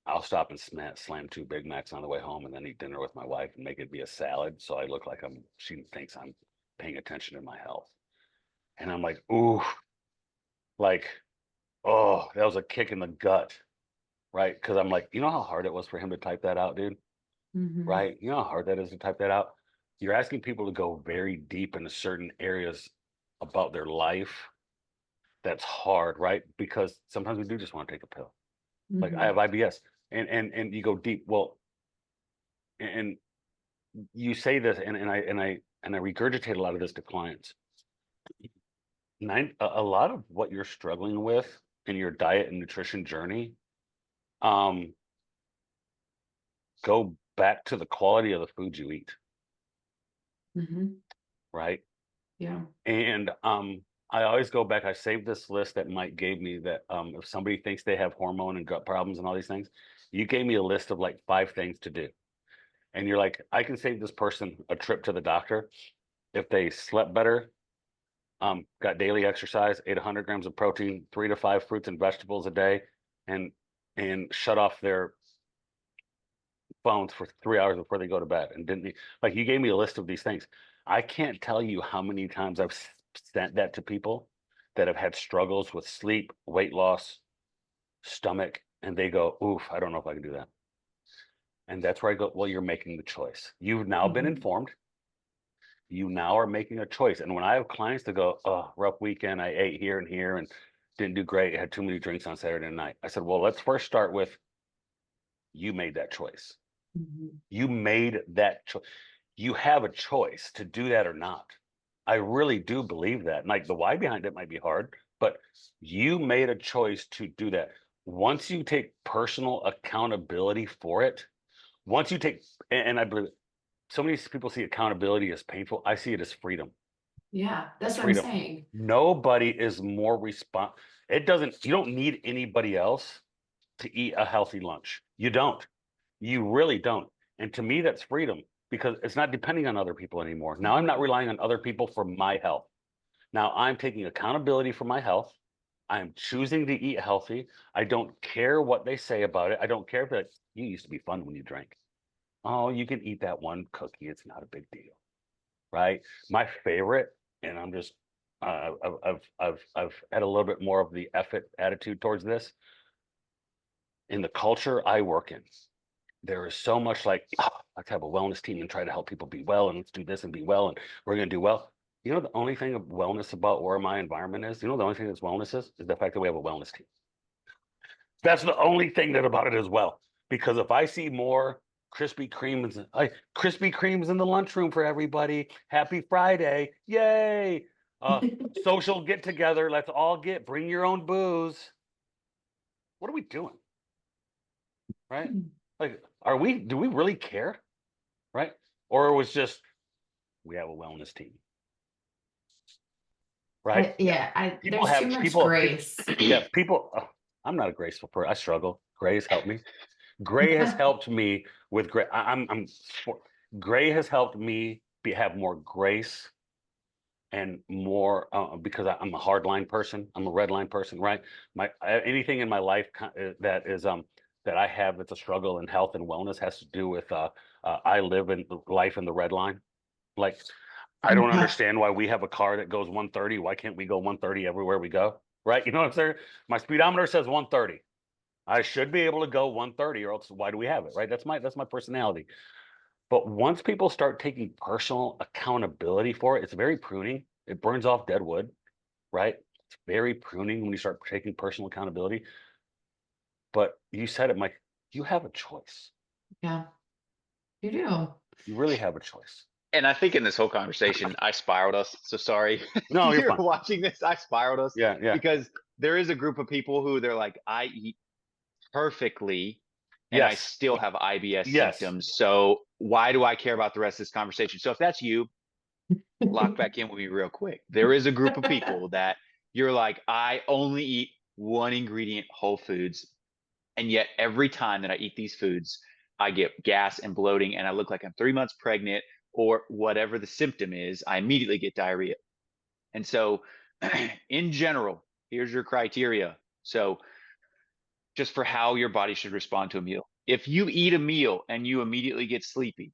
I'll stop and slam 2 Big Macs on the way home and then eat dinner with my wife and make it be a salad. So I look like she thinks I'm paying attention to my health. And I'm like, ooh, like, oh, that was a kick in the gut. Right. Cause I'm like, you know how hard it was for him to type that out, dude? Mhm. Right. You know how hard that is to type that out. You're asking people to go very deep into certain areas about their life. That's hard, right? Because sometimes we do just want to take a pill. Like I have Mhm. IBS and you go deep. Well, and you say this and I regurgitate a lot of this to clients. A lot of what you're struggling with in your diet and nutrition journey, um, go back to the quality of the food you eat, Mhm. right? Yeah. And I always go back. I saved this list that Mike gave me that if somebody thinks they have hormone and gut problems and all these things, you gave me a list of like 5 things to do. And you're like, I can save this person a trip to the doctor if they slept better, got daily exercise, ate 100 grams of protein, 3 to 5 fruits and vegetables a day, and shut off their phones for 3 hours before they go to bed and didn't like you gave me a list of these things. I can't tell you how many times I've sent that to people that have had struggles with sleep, weight loss, stomach, and they go, oof, I don't know if I can do that. And that's where I go, well, you're making the choice. You've now been Mhm. informed. You now are making a choice. And when I have clients that go, oh, rough weekend, I ate here and didn't do great, had too many drinks on Saturday night. I said, well, let's first start with you made that choice. Mhm. You made that choice. You have a choice to do that or not. I really do believe that. Like the why behind it might be hard, but you made a choice to do that. Once you take personal accountability for it, once you take, and I believe so many people see accountability as painful. I see it as freedom. Yeah, It's that's what I'm freedom. saying. Nobody is more you don't need anybody else to eat a healthy lunch. You don't. You really don't. And to me, that's freedom because it's not depending on other people anymore. Now I'm not relying on other people for my health. Now I'm taking accountability for my health. I'm choosing to eat healthy. I don't care what they say about it. I don't care if you used to be fun when you drank. Oh, you can eat that one cookie. It's not a big deal, right? My favorite, and I'm just, I've had a little bit more of the effort attitude towards this in the culture I work in. There is so much like, oh, let's have a wellness team and try to help people be well, and let's do this and be well, and we're going to do well. You know, the only thing of wellness about where my environment is, the only thing that's wellness is the fact that we have a wellness team. That's the only thing that about it as well. Because if I see more Krispy Kremes in the lunchroom for everybody, happy Friday, yay! Social get together, let's all bring your own booze. What are we doing, right? Like, do we really care, right? Or it was just we have a wellness team, right? Yeah, people There's too have much people, grace. yeah, people. I'm not a graceful person. I struggle. Gray has helped me. Gray has helped me with gray. Gray has helped me have more grace and more because I'm a hard line person. I'm a red line person, right? Anything in my life that is that I have that's a struggle in health and wellness has to do with I live in life in the red line. Like I don't Yeah. understand why we have a car that goes 130. Why can't we go 130 everywhere we go? Right? You know what I'm saying? My speedometer says 130. I should be able to go 130, or else why do we have it? Right? That's my personality. But once people start taking personal accountability for it, it's very pruning. It burns off dead wood, right? It's very pruning when you start taking personal accountability. But you said it, Mike, you have a choice. Yeah, you do. You really have a choice. And I think in this whole conversation, I spiraled us. So sorry. No, If you're you're fine. watching this, I spiraled us Yeah, yeah. because there is a group of people who they're like, I eat perfectly and I Yes. still have IBS Yes. symptoms. So why do I care about the rest of this conversation? So if that's you, lock back in with me real quick. There is a group of people that you're like, I only eat one ingredient whole foods. And yet every time that I eat these foods, I get gas and bloating and I look like I'm 3 months pregnant or whatever the symptom is, I immediately get diarrhea. And so in general, here's your criteria. So just for how your body should respond to a meal. If you eat a meal and you immediately get sleepy,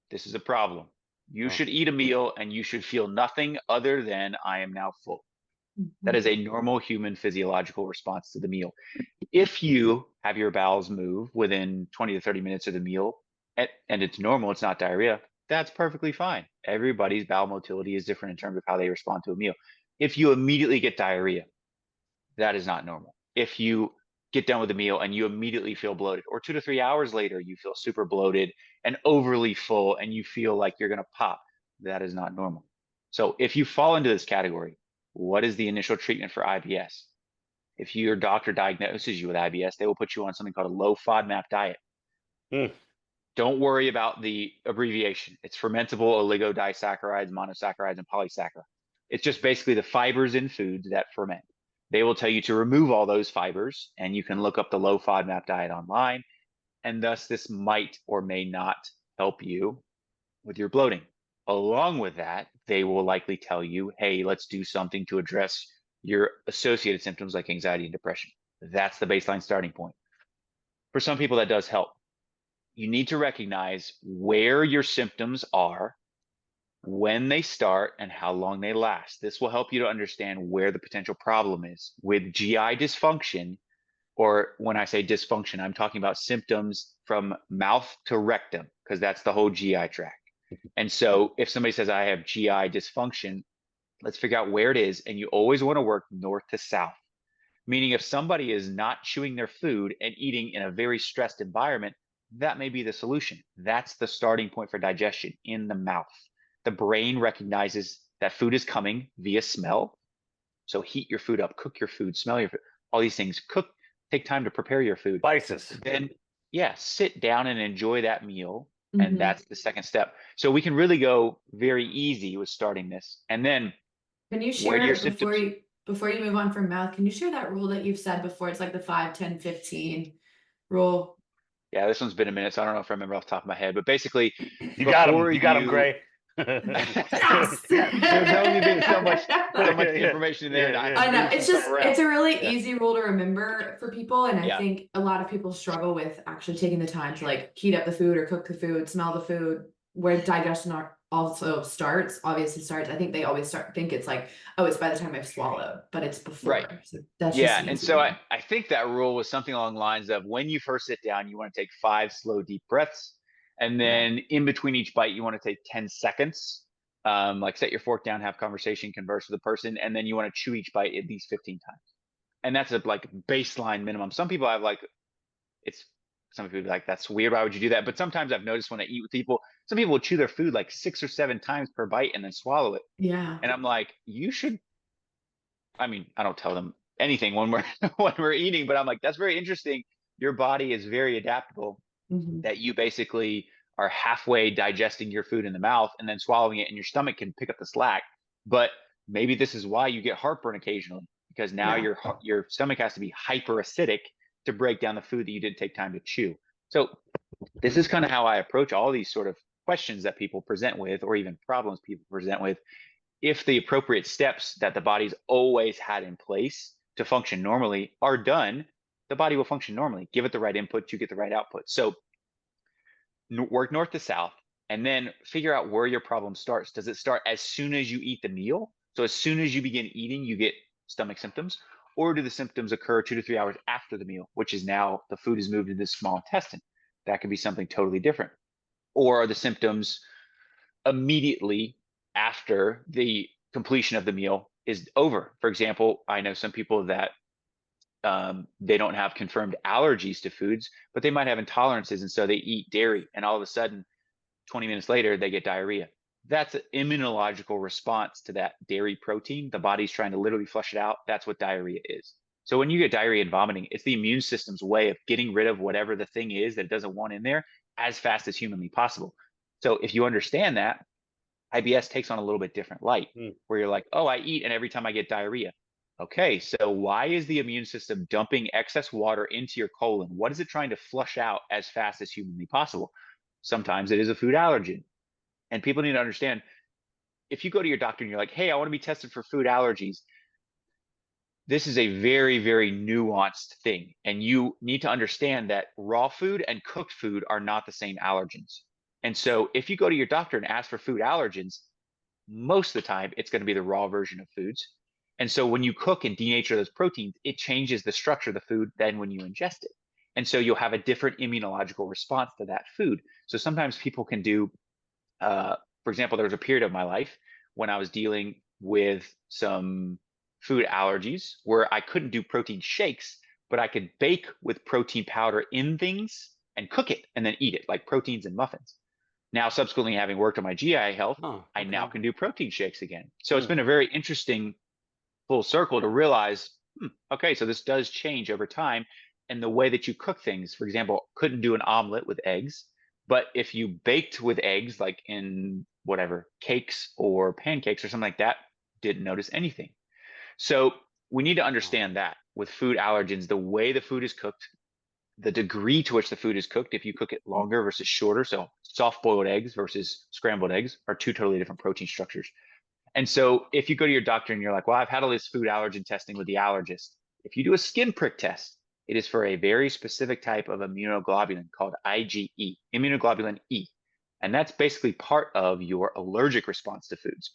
this is a problem. You Oh, should eat a meal and you should feel nothing other than I am now full. That Mhm. is a normal human physiological response to the meal. If you have your bowels move within 20 to 30 minutes of the meal and it's normal, it's not diarrhea, that's perfectly fine. Everybody's bowel motility is different in terms of how they respond to a meal. If you immediately get diarrhea, that is not normal. If you get done with a meal and you immediately feel bloated, or 2 to 3 hours later, you feel super bloated and overly full and you feel like you're going to pop, that is not normal. So if you fall into this category, what is the initial treatment for IBS? If your doctor diagnoses you with IBS, they will put you on something called a low FODMAP diet. mm. Don't worry about the abbreviation. It's fermentable oligodisaccharides, monosaccharides, and polysaccharides. It's just basically the fibers in foods that ferment. They will tell you to remove all those fibers, and you can look up the low FODMAP diet online. And thus, this might or may not help you with your bloating. Along with that, they will likely tell you, hey, let's do something to address your associated symptoms like anxiety and depression. That's the baseline starting point. For some people, that does help. You need to recognize where your symptoms are, when they start, and how long they last. This will help you to understand where the potential problem is. With GI dysfunction, or when I say dysfunction, I'm talking about symptoms from mouth to rectum, because that's the whole GI tract. And so if somebody says, I have GI dysfunction, let's figure out where it is. And you always want to work north to south. Meaning, if somebody is not chewing their food and eating in a very stressed environment, that may be the solution. That's the starting point for digestion in the mouth. The brain recognizes that food is coming via smell. So heat your food up, cook your food, smell your food, all these things. Cook, take time to prepare your food. Spices. Then, yeah, sit down and enjoy that meal. And Mhm. that's the second step. So we can really go very easy with starting this. And then Can you where do your share symptoms? before you move on from mouth, can you share that rule that you've said before? It's like the 5, 10, 15 rule. Yeah, this one's been a minute, so I don't know if I remember off the top of my head, but basically, You got him. before You got him, you, Gray. Yes. there's only been so much Yeah, yeah, information in there, and I yeah, have I to know. move some It's stuff just around. it's a really yeah. easy rule to remember for people. And I Yeah, think a lot of people struggle with actually taking the time to like heat up the food or cook the food, smell the food, where digestion also obviously starts. I think they always think it's like, oh, it's by the time I've swallowed, but it's right. before. So that's just Yeah, an and easy so I, rule. I think that rule was something along the lines of when you first sit down, you want to take 5 slow, deep breaths, and Yeah. then in between each bite, you want to take 10 seconds. Like set your fork down, have conversation, converse with the person, and then you want to chew each bite at least 15 times. And that's a like baseline minimum. Some people have like it's some people be like, that's weird. Why would you do that? But sometimes I've noticed when I eat with people, some people will chew their food like 6 or 7 times per bite and then swallow it. Yeah. And I'm like, you should, I mean, I don't tell them anything when we're when we're eating, but I'm like, that's very interesting. Your body is very adaptable Mhm. that you basically are halfway digesting your food in the mouth and then swallowing it and your stomach can pick up the slack. But maybe this is why you get heartburn occasionally because now Yeah. your stomach has to be hyper acidic to break down the food that you didn't take time to chew. So this is kind of how I approach all these sort of questions that people present with or even problems people present with. if the appropriate steps that the body's always had in place to function normally are done, the body will function normally. Give it the right input, you get the right output. So work north to south, and then figure out where your problem starts. Does it start as soon as you eat the meal? So as soon as you begin eating, you get stomach symptoms, or do the symptoms occur 2 to 3 hours after the meal, which is now the food is moved into the small intestine? That could be something totally different. Or are the symptoms immediately after the completion of the meal is over? For example, I know some people that they don't have confirmed allergies to foods, but they might have intolerances, and so they eat dairy, and all of a sudden 20 minutes later they get diarrhea. That's an immunological response to that dairy protein. The body's trying to literally flush it out. That's what diarrhea is. So when you get diarrhea and vomiting, it's the immune system's way of getting rid of whatever the thing is that it doesn't want in there as fast as humanly possible. So if you understand that, IBS takes on a little bit different light, where you're like, oh, I eat and every time I get diarrhea. Okay, so why is the immune system dumping excess water into your colon? What is it trying to flush out as fast as humanly possible? Sometimes it is a food allergen. And people need to understand, if you go to your doctor and you're like, hey, I want to be tested for food allergies, this is a very, very nuanced thing. And you need to understand that raw food and cooked food are not the same allergens. And so if you go to your doctor and ask for food allergens, most of the time it's going to be the raw version of foods. And so when you cook and denature those proteins, it changes the structure of the food than when you ingest it. And so you'll have a different immunological response to that food. So sometimes people can do, for example, there was a period of my life when I was dealing with some food allergies where I couldn't do protein shakes, but I could bake with protein powder in things and cook it and then eat it, like proteins and muffins. Now, subsequently having worked on my GI health, I now can do protein shakes again. So it's been a very interesting full circle to realize, okay, so this does change over time. And the way that you cook things, for example, couldn't do an omelet with eggs, but if you baked with eggs, like in whatever, cakes or pancakes or something like that, didn't notice anything. So we need to understand that with food allergens, the way the food is cooked, the degree to which the food is cooked, if you cook it longer versus shorter, so soft boiled eggs versus scrambled eggs are two totally different protein structures. And so if you go to your doctor and you're like, well, I've had all this food allergen testing with the allergist, if you do a skin prick test, it is for a very specific type of immunoglobulin called IgE, immunoglobulin E. And that's basically part of your allergic response to foods.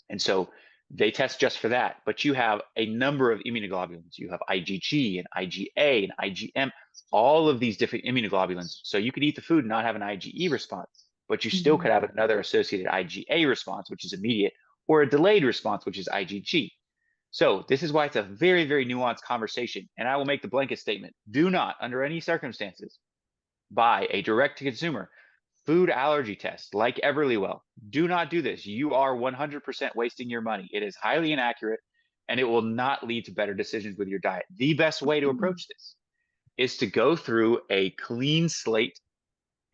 And so they test just for that, but you have a number of immunoglobulins. You have IgG and IgA and IgM, all of these different immunoglobulins. So you could eat the food and not have an IgE response, but you still could have another associated IgA response, which is immediate, or a delayed response, which is IgG. So this is why it's a very, very nuanced conversation. And I will make the blanket statement: do not, under any circumstances, buy a direct-to-consumer food allergy test like Everlywell. Do not do this. You are 100% wasting your money. It is highly inaccurate, and it will not lead to better decisions with your diet. The best way to approach this is to go through a clean slate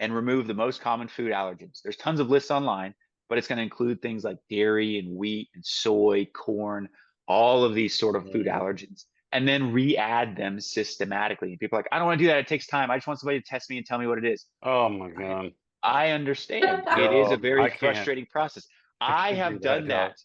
and remove the most common food allergens. There's tons of lists online, but it's going to include things like dairy and wheat and soy, corn, all of these sort of food allergens, and then re-add them systematically. And people are like, I don't want to do that. It takes time. I just want somebody to test me and tell me what it is. Oh my God. I understand. It is a very I can't. frustrating process. I can't have do that, done dog. that.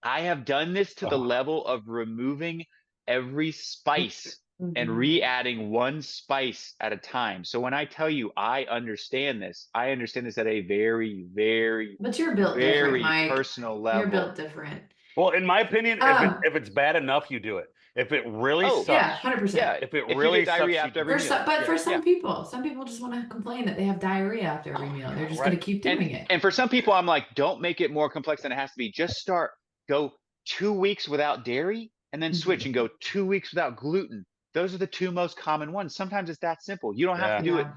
I have done this to the level of removing every spice and re-adding one spice at a time. So when I tell you I understand this at a very, very, But you're built very different, Mike. personal level. You're built different. Well, in my opinion, Um, if it's bad enough, you do it. If it really Oh, sucks, Yeah, 100%. Yeah, if it if you really get diarrhea sucks, after you every For do meal. some, but Yeah. for some people just want to complain that they have diarrhea after every meal. They're just Right. going to keep doing it. And for some people, I'm like, don't make it more complex than it has to be. Just go 2 weeks without dairy and then switch and go 2 weeks without gluten. Those are the two most common ones. Sometimes it's that simple. You don't have to do it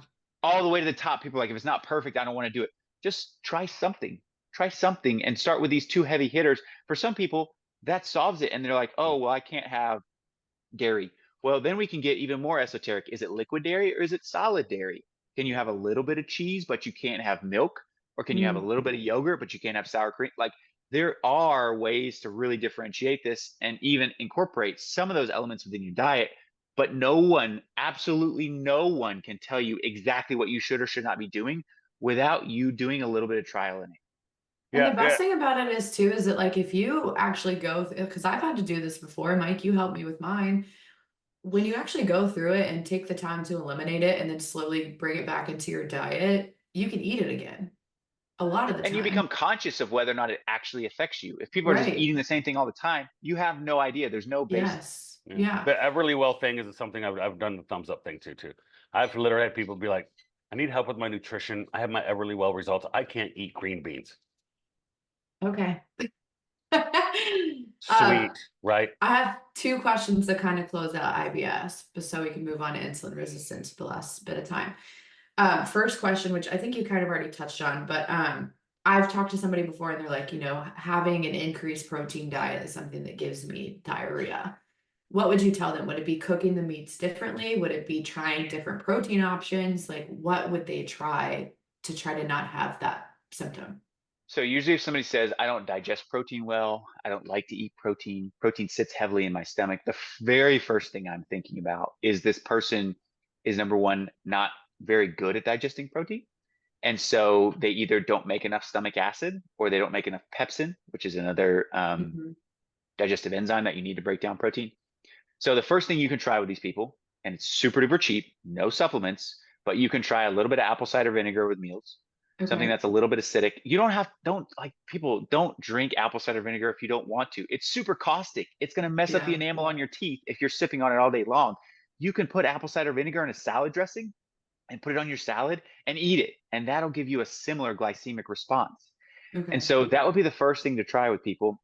all the way to the top. People are like, if it's not perfect, I don't want to do it. Just try something. Try something and start with these two heavy hitters. For some people, that solves it. And they're like, oh, well, I can't have dairy. Well, then we can get even more esoteric. Is it liquid dairy or is it solid dairy? Can you have a little bit of cheese, but you can't have milk? Or can you have a little bit of yogurt, but you can't have sour cream? Like, there are ways to really differentiate this and even incorporate some of those elements within your diet. But no one, absolutely no one, can tell you exactly what you should or should not be doing without you doing a little bit of trial in it. And the Yeah, best thing about it is too, is that like if you actually go, because I've had to do this before, Mike, you helped me with mine. When you actually go through it and take the time to eliminate it and then slowly bring it back into your diet, you can eat it again a lot of the And you time. become conscious of whether or not it actually affects you. If people are just Right. eating the same thing all the time, you have no idea. There's no baseline. Yes. yeah. Yeah. The Everlywell thing is something I've done the thumbs up thing too. I've literally had people be like, I need help with my nutrition. I have my Everlywell results. I can't eat green beans. Okay. Sweet, right? I have two questions that kind of close out IBS, but so we can move on to insulin resistance for the last bit of time. First question, which I think you kind of already touched on, but I've talked to somebody before and they're like, having an increased protein diet is something that gives me diarrhea. What would you tell them? Would it be cooking the meats differently? Would it be trying different protein options? Like, what would they try to not have that symptom? So usually if somebody says, I don't digest protein well, I don't like to eat protein, protein sits heavily in my stomach, the very first thing I'm thinking about is this person is, number one, not very good at digesting protein. And so they either don't make enough stomach acid or they don't make enough pepsin, which is another Mhm. digestive enzyme that you need to break down protein. So the first thing you can try with these people, and it's super duper cheap, no supplements, but you can try a little bit of apple cider vinegar with meals, something Okay. that's a little bit acidic. You don't like people don't drink apple cider vinegar if you don't want to. It's super caustic. It's going to mess up the Yeah. enamel on your teeth if you're sipping on it all day long. You can put apple cider vinegar in a salad dressing and put it on your salad and eat it. And that'll give you a similar glycemic response. And Okay. so that would be the first thing to try with people.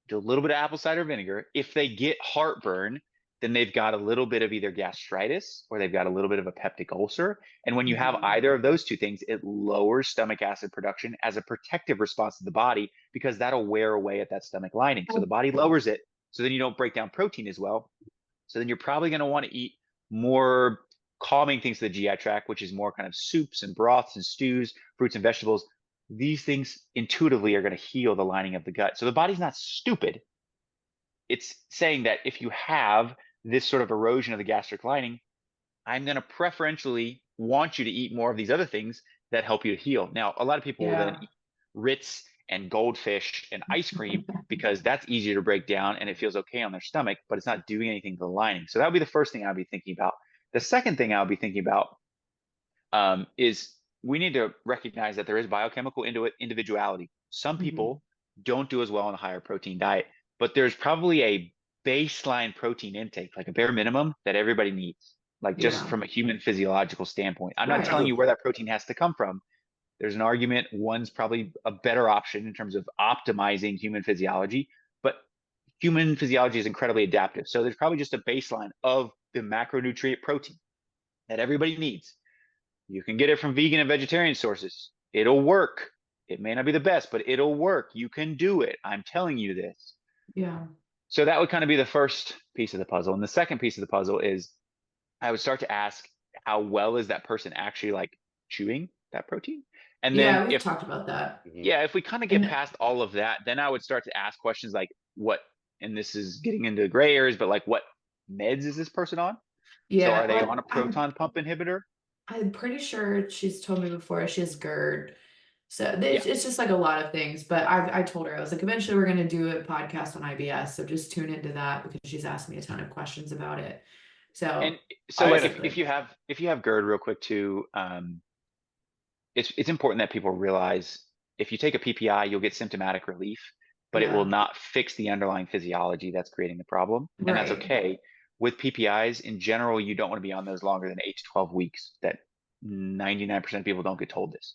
Do a little bit of apple cider vinegar. If they get heartburn, then they've got a little bit of either gastritis or they've got a little bit of a peptic ulcer. And when you have Mhm. either of those two things, it lowers stomach acid production as a protective response to the body because that'll wear away at that stomach lining. So the body lowers it. So then you don't break down protein as well. So then you're probably going to want to eat more calming things to the GI tract, which is more kind of soups and broths and stews, fruits and vegetables. These things intuitively are going to heal the lining of the gut. So the body's not stupid. It's saying that if you have this sort of erosion of the gastric lining, I'm going to preferentially want you to eat more of these other things that help you to heal. Now, a lot of people will then Yeah. eat Ritz and goldfish and ice cream because that's easier to break down and it feels okay on their stomach, but it's not doing anything to the lining. So that would be the first thing I'd be thinking about. The second thing I'll be thinking about is we need to recognize that there is biochemical individuality. Some Mhm. people don't do as well on a higher protein diet, but there's probably a baseline protein intake, like a bare minimum that everybody needs, like just Yeah. from a human physiological standpoint. I'm not telling Right. you where that protein has to come from. There's an argument one's probably a better option in terms of optimizing human physiology, but human physiology is incredibly adaptive. So there's probably just a baseline of the macronutrient protein that everybody needs. You can get it from vegan and vegetarian sources. It'll work. It may not be the best, but it'll work. You can do it. I'm telling you this. Yeah. So that would kind of be the first piece of the puzzle. And the second piece of the puzzle is I would start to ask how well is that person actually like chewing that protein? And then Yeah, we've talked about that. Mhm. yeah, if we kind of get And past all of that, then I would start to ask questions like what, and this is getting into gray areas, but like what meds is this person on? So yeah, are they on like a proton pump inhibitor? I'm pretty sure she's told me before she has GERD. So Yeah. it's just like a lot of things. But I told her I was like, eventually we're gonna do a podcast on IBS. So just tune into that because she's asked me a ton of questions about it. And So so I like had a if basically, you have GERD real quick too, it's important that people realize if you take a PPI, you'll get symptomatic relief, but it will yeah, not fix the underlying physiology that's creating the problem. And that's right. okay. With PPIs, in general, you don't want to be on those longer than 8 to 12 weeks. That 99% of people don't get told this.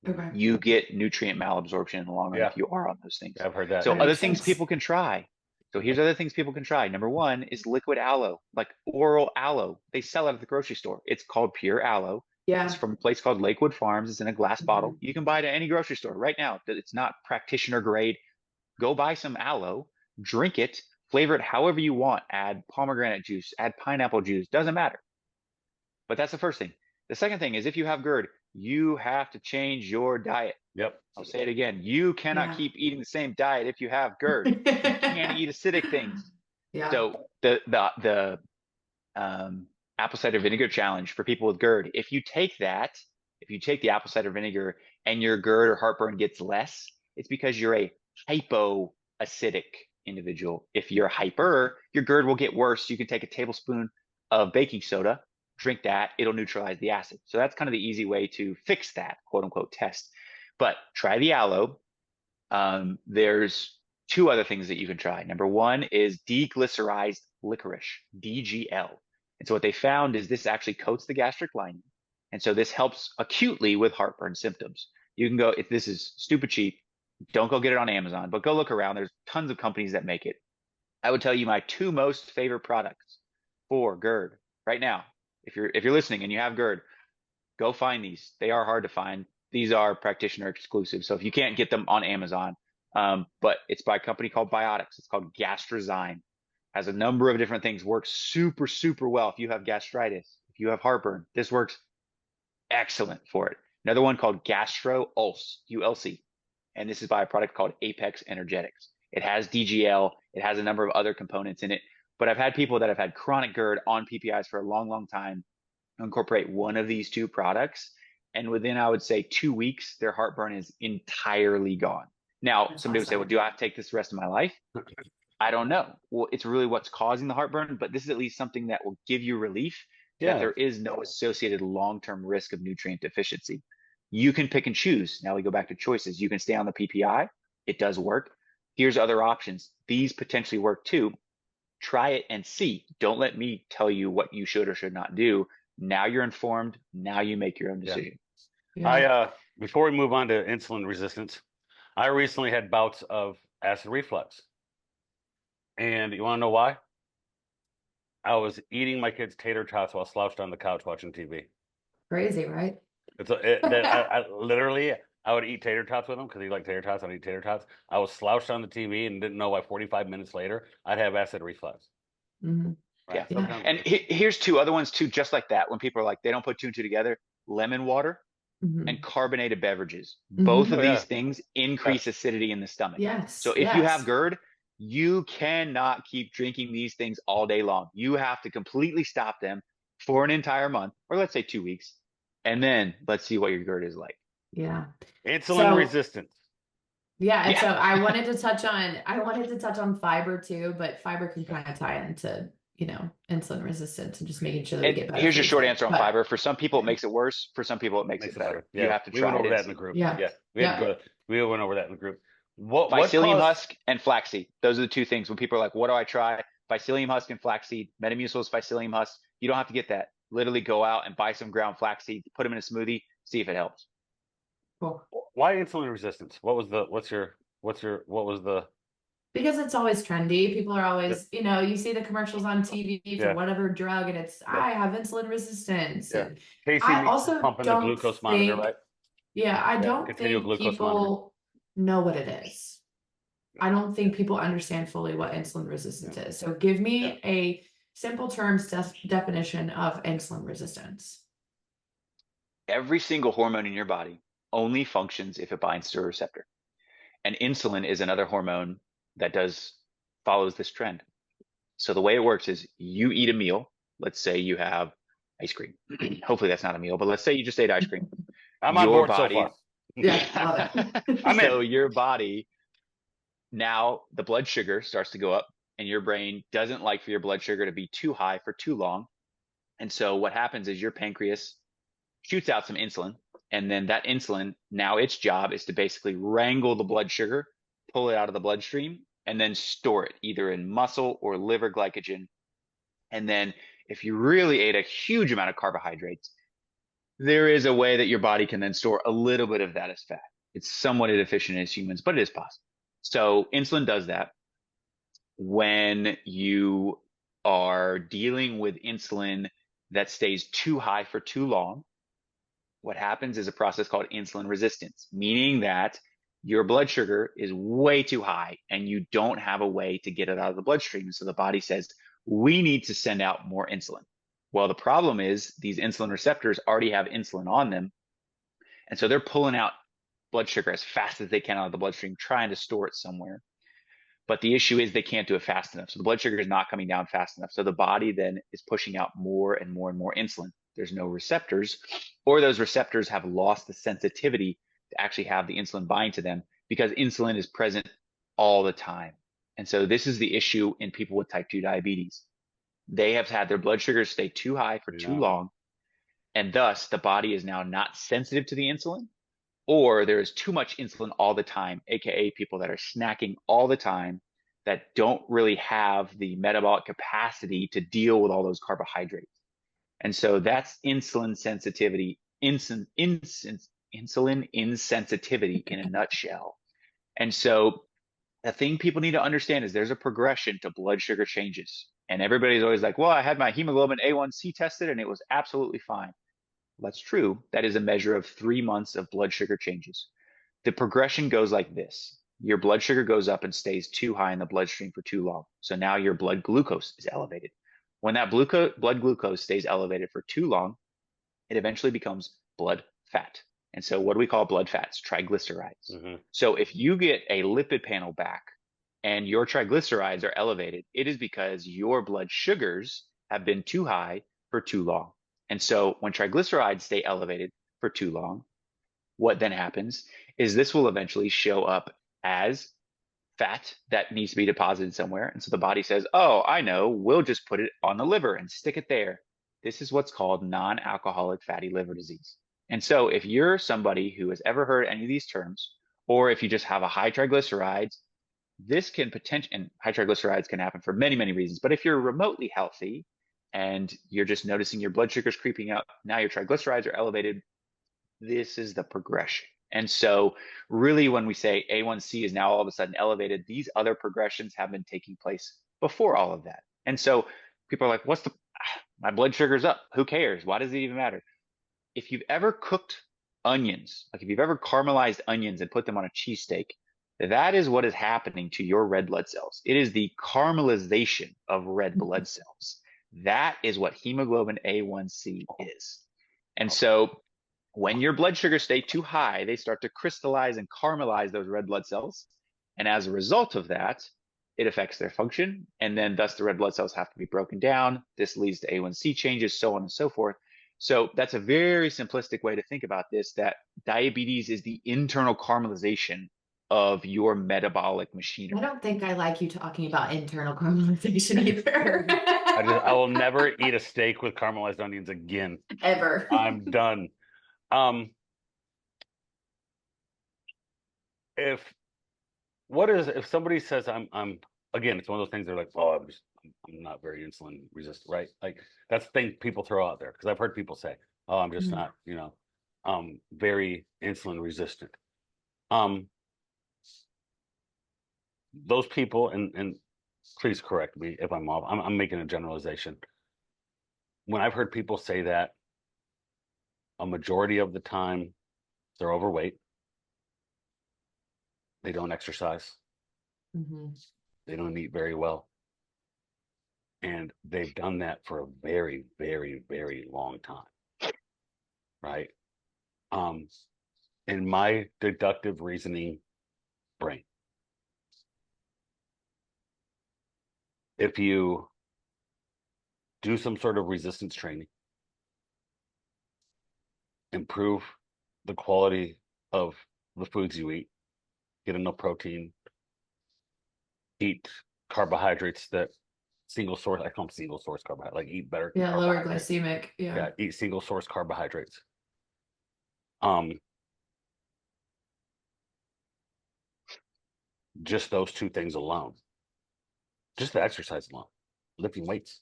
Okay. You get nutrient malabsorption in the long run yeah, if you are on those things. I've heard that. So That other makes things sense. people can try. So here's other things people can try. Number one is liquid aloe, like oral aloe. They sell it at the grocery store. It's called pure aloe. It's Yeah. from a place called Lakewood Farms. It's in a glass bottle. Mhm. You can buy it at any grocery store right now. It's not practitioner grade. Go buy some aloe, drink it, flavor it however you want. Add pomegranate juice, add pineapple juice, doesn't matter. But that's the first thing. The second thing is if you have GERD, you have to change your diet. Yep. I'll say it again. You cannot Yeah. keep eating the same diet if you have GERD. You can't eat acidic things. Yeah. So the apple cider vinegar challenge for people with GERD, if you take that, if you take the apple cider vinegar and your GERD or heartburn gets less, It's because you're a hypoacidic individual. If you're hyper, your GERD will get worse. You can take a tablespoon of baking soda, drink that, it'll neutralize the acid. So that's kind of the easy way to fix that, quote unquote, test. But try the aloe. There's two other things that you can try. Number one is deglycerized licorice, DGL. And so what they found is this actually coats the gastric lining. And so this helps acutely with heartburn symptoms. You can go, if this is stupid cheap, don't go get it on Amazon, but go look around. There's tons of companies that make it. I would tell you my two most favorite products for GERD right now. If you're listening and you have GERD, go find these. They are hard to find. These are practitioner exclusive. So if you can't get them on Amazon, but it's by a company called Biotics. It's called Gastrozyme. Has a number of different things. Works super, super well if you have gastritis, if you have heartburn. This works excellent for it. Another one called Gastro Ulce, ULC. And this is by a product called Apex Energetics. It has DGL. It has a number of other components in it. But I've had people that have had chronic GERD on PPIs for a long, long time incorporate one of these two products. And within, I would say, 2 weeks, their heartburn is entirely gone. Now, That's somebody would say, well, awesome. do I have to take this the rest of my life? I don't know. Well, it's really what's causing the heartburn, but this is at least something that will give you relief that Yeah. there is no associated long-term risk of nutrient deficiency. You can pick and choose. Now we go back to choices. You can stay on the PPI. It does work. Here's other options. These potentially work too. Try it and see. Don't let me tell you what you should or should not do. Now you're informed. Now you make your own Yeah. decision. Yeah. Before we move on to insulin resistance, I recently had bouts of acid reflux. And you want to know why? I was eating my kids' tater tots while slouched on the couch watching TV. Crazy, right? I literally, I would eat tater tots with them because he liked tater tots. I'd eat tater tots. I was slouched on the TV and didn't know why 45 minutes later I'd have acid reflux. Mhm. Yeah. So Yeah. kind of- And here's two other ones too, just like that. When people are like, they don't put two and two together, lemon water Mhm. and carbonated beverages. Mhm. Both of Oh, yeah. these things increase acidity in the stomach. Yes. So if you have yes. GERD, you cannot keep drinking these things all day long. You have to completely stop them for an entire month, or let's say 2 weeks. And then let's see what your GERD is like. Yeah. Insulin So- resistance. Yeah, and Yeah. so I wanted to touch on fiber too, but fiber can kind of tie into, insulin resistance and just making sure that we And get better. here's your foods short in. answer on But- fiber. For some people, it makes it worse. For some people, it makes Makes it better. Yeah. You have to we try went over it and that in the see. group. Yeah. We went over that in the group. What Psyllium caused- husk and flaxseed. Those are the two things when people are like, what do I try? Psyllium husk and flaxseed. Metamucil is psyllium husk. You don't have to get that. Literally go out and buy some ground flaxseed, put them in a smoothie, see if it helps. Cool. Why insulin resistance? What was the Because it's always trendy. People are always, you see the commercials on TV for Yeah. whatever drug, and it's Yeah. I have insulin resistance. Yeah. And Casey I needs also pumping the don't glucose monitor, think- right? yeah, I don't continual think glucose people know what it is. I don't think people understand fully what insulin resistance is. So give me a simple terms definition of insulin resistance. Every single hormone in your body only functions if it binds to a receptor. And insulin is another hormone that follows this trend. So the way it works is you eat a meal. Let's say you have ice cream. Hopefully that's not a meal, but let's say you just ate ice cream. I'm on Your board body- so far. Yeah, love it. I'm in. So your body, now the blood sugar starts to go up, and your brain doesn't like for your blood sugar to be too high for too long. And so what happens is your pancreas shoots out some insulin, and then that insulin, now its job is to basically wrangle the blood sugar, pull it out of the bloodstream, and then store it either in muscle or liver glycogen. And then if you really ate a huge amount of carbohydrates, there is a way that your body can then store a little bit of that as fat. It's somewhat inefficient as humans, but it is possible. So insulin does that. When you are dealing with insulin that stays too high for too long, what happens is a process called insulin resistance, meaning that your blood sugar is way too high and you don't have a way to get it out of the bloodstream. So the body says, we need to send out more insulin. Well, the problem is these insulin receptors already have insulin on them. And so they're pulling out blood sugar as fast as they can out of the bloodstream, trying to store it somewhere. But the issue is they can't do it fast enough. So the blood sugar is not coming down fast enough. So the body then is pushing out more and more and more insulin. There's no receptors, or those receptors have lost the sensitivity to actually have the insulin bind to them. because insulin is present all the time. And so this is the issue in people with type 2 diabetes. They have had their blood sugars stay too high for too Yeah. long, and thus the body is now not sensitive to the insulin, or there is too much insulin all the time, aka people that are snacking all the time that don't really have the metabolic capacity to deal with all those carbohydrates. And so that's insulin sensitivity, insulin insensitivity in a nutshell. And so the thing people need to understand is there's a progression to blood sugar changes. And everybody's always like, well, I had my hemoglobin A1C tested and it was absolutely fine. That's true. That is a measure of 3 months of blood sugar changes. The progression goes like this. Your blood sugar goes up and stays too high in the bloodstream for too long. So now your blood glucose is elevated. When that blood glucose stays elevated for too long, it eventually becomes blood fat. And so what do we call blood fats? Triglycerides. Mm-hmm. So if you get a lipid panel back and your triglycerides are elevated, it is because your blood sugars have been too high for too long. And so when triglycerides stay elevated for too long, what then happens is this will eventually show up as fat that needs to be deposited somewhere. And so the body says, oh, I know, we'll just put it on the liver and stick it there. This is what's called non-alcoholic fatty liver disease. And so if you're somebody who has ever heard any of these terms, or if you just have a high triglycerides, this can potentially, and high triglycerides can happen for many, many reasons. But if you're remotely healthy and you're just noticing your blood sugars creeping up, now your triglycerides are elevated, this is the progression. And so really when we say A1C is now all of a sudden elevated, these other progressions have been taking place before all of that. And so people are like, my blood sugar's up. Who cares? Why does it even matter? If you've ever cooked onions, like if you've ever caramelized onions and put them on a cheesesteak, that is what is happening to your red blood cells. It is the caramelization of red blood cells. That is what hemoglobin A1C is. And so when your blood sugars stay too high, they start to crystallize and caramelize those red blood cells. And as a result of that, it affects their function. And then thus the red blood cells have to be broken down. This leads to A1C changes, so on and so forth. So that's a very simplistic way to think about this, that diabetes is the internal caramelization of your metabolic machinery. I don't think I like you talking about internal caramelization either. I will never eat a steak with caramelized onions again. Ever. I'm done. If somebody says I'm again, it's one of those things they're like, oh, I'm not very insulin resistant, right? Like that's the thing people throw out there because I've heard people say, oh, I'm just not, very insulin resistant. Those people, and please correct me if I'm off. I'm making a generalization. When I've heard people say that, a majority of the time they're overweight. They don't exercise. Mm-hmm. They don't eat very well. And they've done that for a very, very, very long time. Right? In my deductive reasoning brain, if you do some sort of resistance training, improve the quality of the foods you eat, get enough protein, eat carbohydrates that single source, I call them single source carbohydrates, like eat better. Yeah, lower glycemic. Yeah, eat single source carbohydrates. Just those two things alone, just the exercise alone, lifting weights,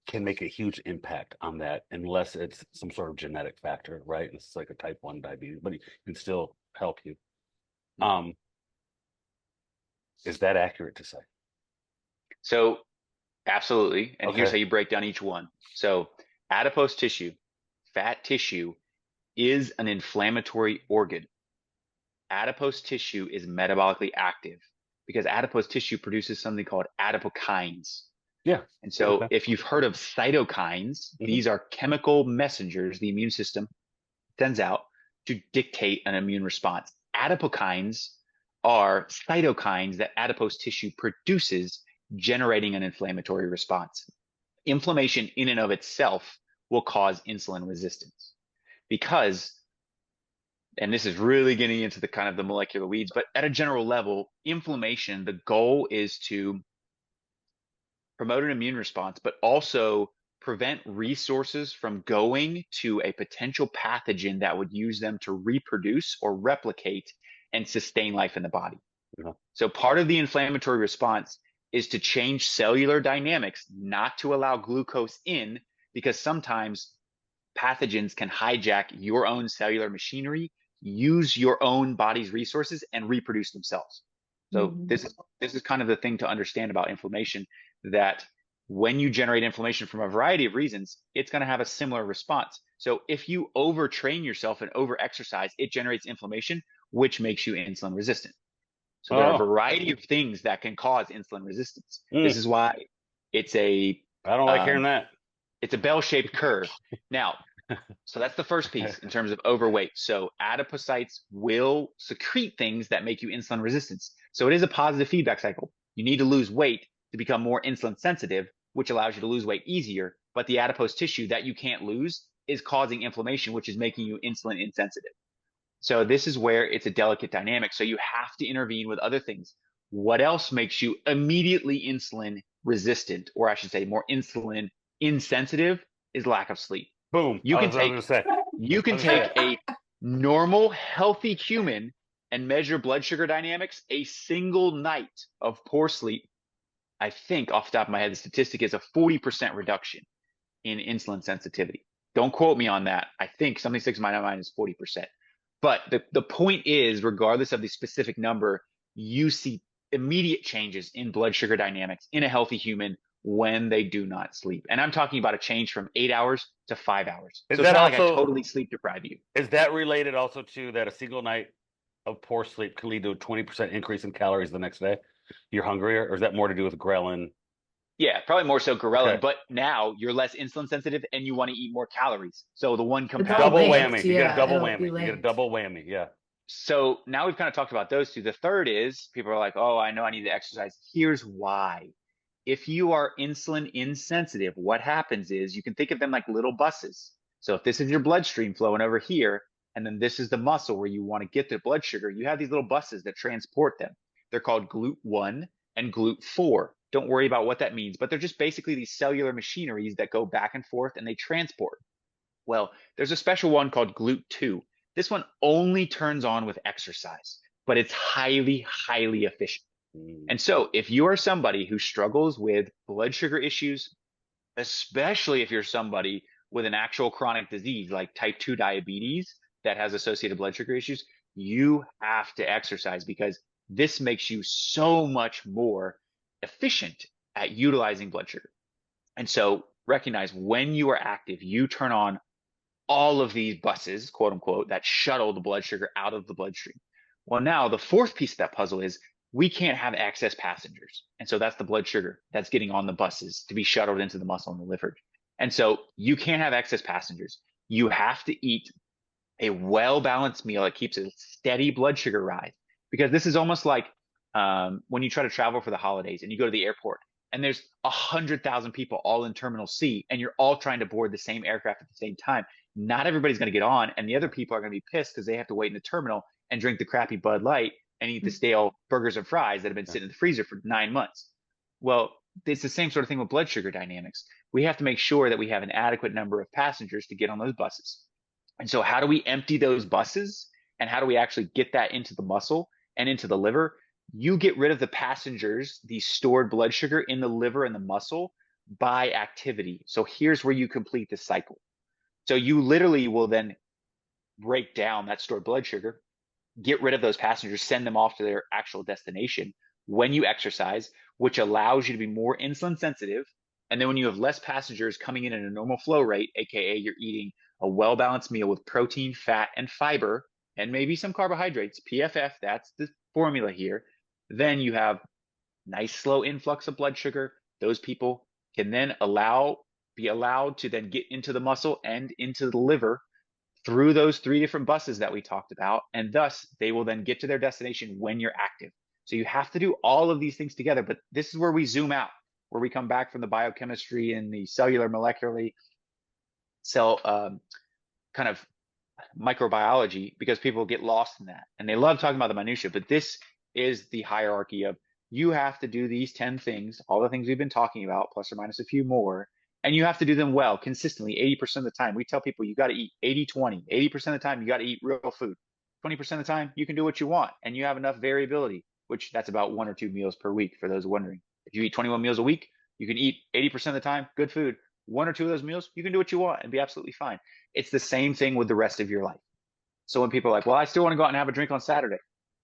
can make a huge impact on that, unless it's some sort of genetic factor, right? It's like a type 1 diabetes, but it can still help you. Is that accurate to say? So absolutely. And Okay. Here's how you break down each one. So adipose tissue, fat tissue, is an inflammatory organ. Adipose tissue is metabolically active because adipose tissue produces something called adipokines. Yeah. And so Okay. if you've heard of cytokines, these are chemical messengers the immune system sends out to dictate an immune response. Adipokines are cytokines that adipose tissue produces, generating an inflammatory response. Inflammation in and of itself will cause insulin resistance because and this is really getting into the kind of the molecular weeds, but at a general level, inflammation, the goal is to promote an immune response, but also prevent resources from going to a potential pathogen that would use them to reproduce or replicate and sustain life in the body. Yeah. So part of the inflammatory response is to change cellular dynamics, not to allow glucose in, because sometimes pathogens can hijack your own cellular machinery, use your own body's resources, and reproduce themselves. So Mhm. this is kind of the thing to understand about inflammation, that when you generate inflammation from a variety of reasons, it's going to have a similar response. So if you overtrain yourself and overexercise, it generates inflammation, which makes you insulin resistant. So there are a Oh, variety of things that can cause insulin resistance. This mm, is why it's a I don't like hearing um, that. it's a bell-shaped curve. Now, so that's the first piece in terms of overweight. So adipocytes will secrete things that make you insulin resistant. So it is a positive feedback cycle. You need to lose weight to become more insulin sensitive, which allows you to lose weight easier. But the adipose tissue that you can't lose is causing inflammation, which is making you insulin insensitive. So this is where it's a delicate dynamic. So you have to intervene with other things. What else makes you immediately insulin resistant, or I should say more insulin insensitive, is lack of sleep. Boom. You I can was going take to say. you I can was gonna say take a normal, healthy human and measure blood sugar dynamics. A single night of poor sleep, I think off the top of my head, the statistic is a 40% reduction in insulin sensitivity. Don't quote me on that. I think something sticks in my mind is 40%. But the point is, regardless of the specific number, you see immediate changes in blood sugar dynamics in a healthy human when they do not sleep. And I'm talking about a change from 8 hours to 5 hours. Is So it's that not like I also totally sleep deprive you. is that related also to that a single night of poor sleep can lead to a 20% increase in calories the next day? You're hungrier, or is that more to do with ghrelin? Yeah, probably more so ghrelin, Okay. but now you're less insulin sensitive and you want to eat more calories. So the one It's all compounds Double the other. linked. whammy. You get a Yeah, double it'll be whammy. You get a linked. double whammy. Yeah. So now we've kind of talked about those two. The third is people are like, oh, I know I need to exercise. Here's why. If you are insulin insensitive, what happens is you can think of them like little buses. So if this is your bloodstream flowing over here, and then this is the muscle where you want to get the blood sugar, you have these little buses that transport them. They're called GLUT1 and GLUT4. Don't worry about what that means, but they're just basically these cellular machineries that go back and forth and they transport. Well, there's a special one called GLUT2. This one only turns on with exercise, but it's highly, highly efficient. Mm. And so if you are somebody who struggles with blood sugar issues, especially if you're somebody with an actual chronic disease like type 2 diabetes that has associated blood sugar issues, you have to exercise because this makes you so much more efficient at utilizing blood sugar. And so recognize when you are active, you turn on all of these buses, quote unquote, that shuttle the blood sugar out of the bloodstream. Well, now the fourth piece of that puzzle is we can't have excess passengers. And so that's the blood sugar that's getting on the buses to be shuttled into the muscle and the liver. And so you can't have excess passengers. You have to eat a well-balanced meal that keeps a steady blood sugar rise. Because this is almost like when you try to travel for the holidays and you go to the airport and there's 100,000 people all in Terminal C and you're all trying to board the same aircraft at the same time. Not everybody's going to get on, and the other people are going to be pissed because they have to wait in the terminal and drink the crappy Bud Light and eat the stale burgers and fries that have been sitting in the freezer for 9 months. Well, it's the same sort of thing with blood sugar dynamics. We have to make sure that we have an adequate number of passengers to get on those buses. And so how do we empty those buses and how do we actually get that into the muscle and into the liver? You get rid of the passengers, the stored blood sugar in the liver and the muscle by activity. So here's where you complete the cycle. So you literally will then break down that stored blood sugar, get rid of those passengers, send them off to their actual destination when you exercise, which allows you to be more insulin sensitive. And then when you have less passengers coming in at a normal flow rate, aka you're eating a well-balanced meal with protein, fat, and fiber, and maybe some carbohydrates, PFF, that's the formula here, then you have nice slow influx of blood sugar. Those people can then be allowed to then get into the muscle and into the liver through those three different buses that we talked about. And thus they will then get to their destination when you're active. So you have to do all of these things together, but this is where we zoom out, where we come back from the biochemistry and the cellular molecularly cell kind of microbiology because people get lost in that and they love talking about the minutia, but this is the hierarchy of you have to do these 10 things, all the things we've been talking about, plus or minus a few more, and you have to do them well, consistently, 80% of the time. We tell people you got to eat 80-20. 80% of the time, you got to eat real food. 20% of the time, you can do what you want and you have enough variability, which that's about 1 or 2 meals per week for those wondering. If you eat 21 meals a week, you can eat 80% of the time, good food. 1 or 2 of those meals, you can do what you want and be absolutely fine. It's the same thing with the rest of your life. So when people are like, well, I still want to go out and have a drink on Saturday,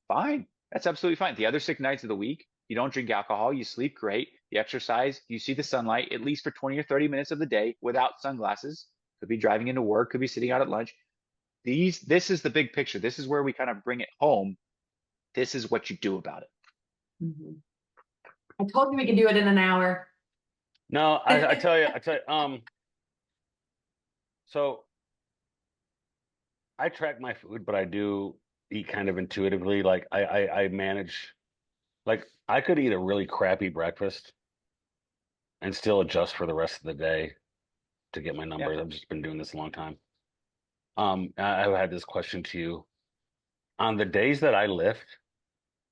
fine. That's absolutely fine. The other 6 nights of the week, you don't drink alcohol, you sleep great, you exercise, you see the sunlight at least for 20 or 30 minutes of the day without sunglasses. Could be driving into work, could be sitting out at lunch. This is the big picture. This is where we kind of bring it home. This is what you do about it. Mhm. I told you we could do it in an hour. No, I tell you, so I track my food, but I do eat kind of intuitively. Like I manage, like I could eat a really crappy breakfast and still adjust for the rest of the day to get my numbers. I've just been doing this a long time. I've had this question to you. On the days that I lift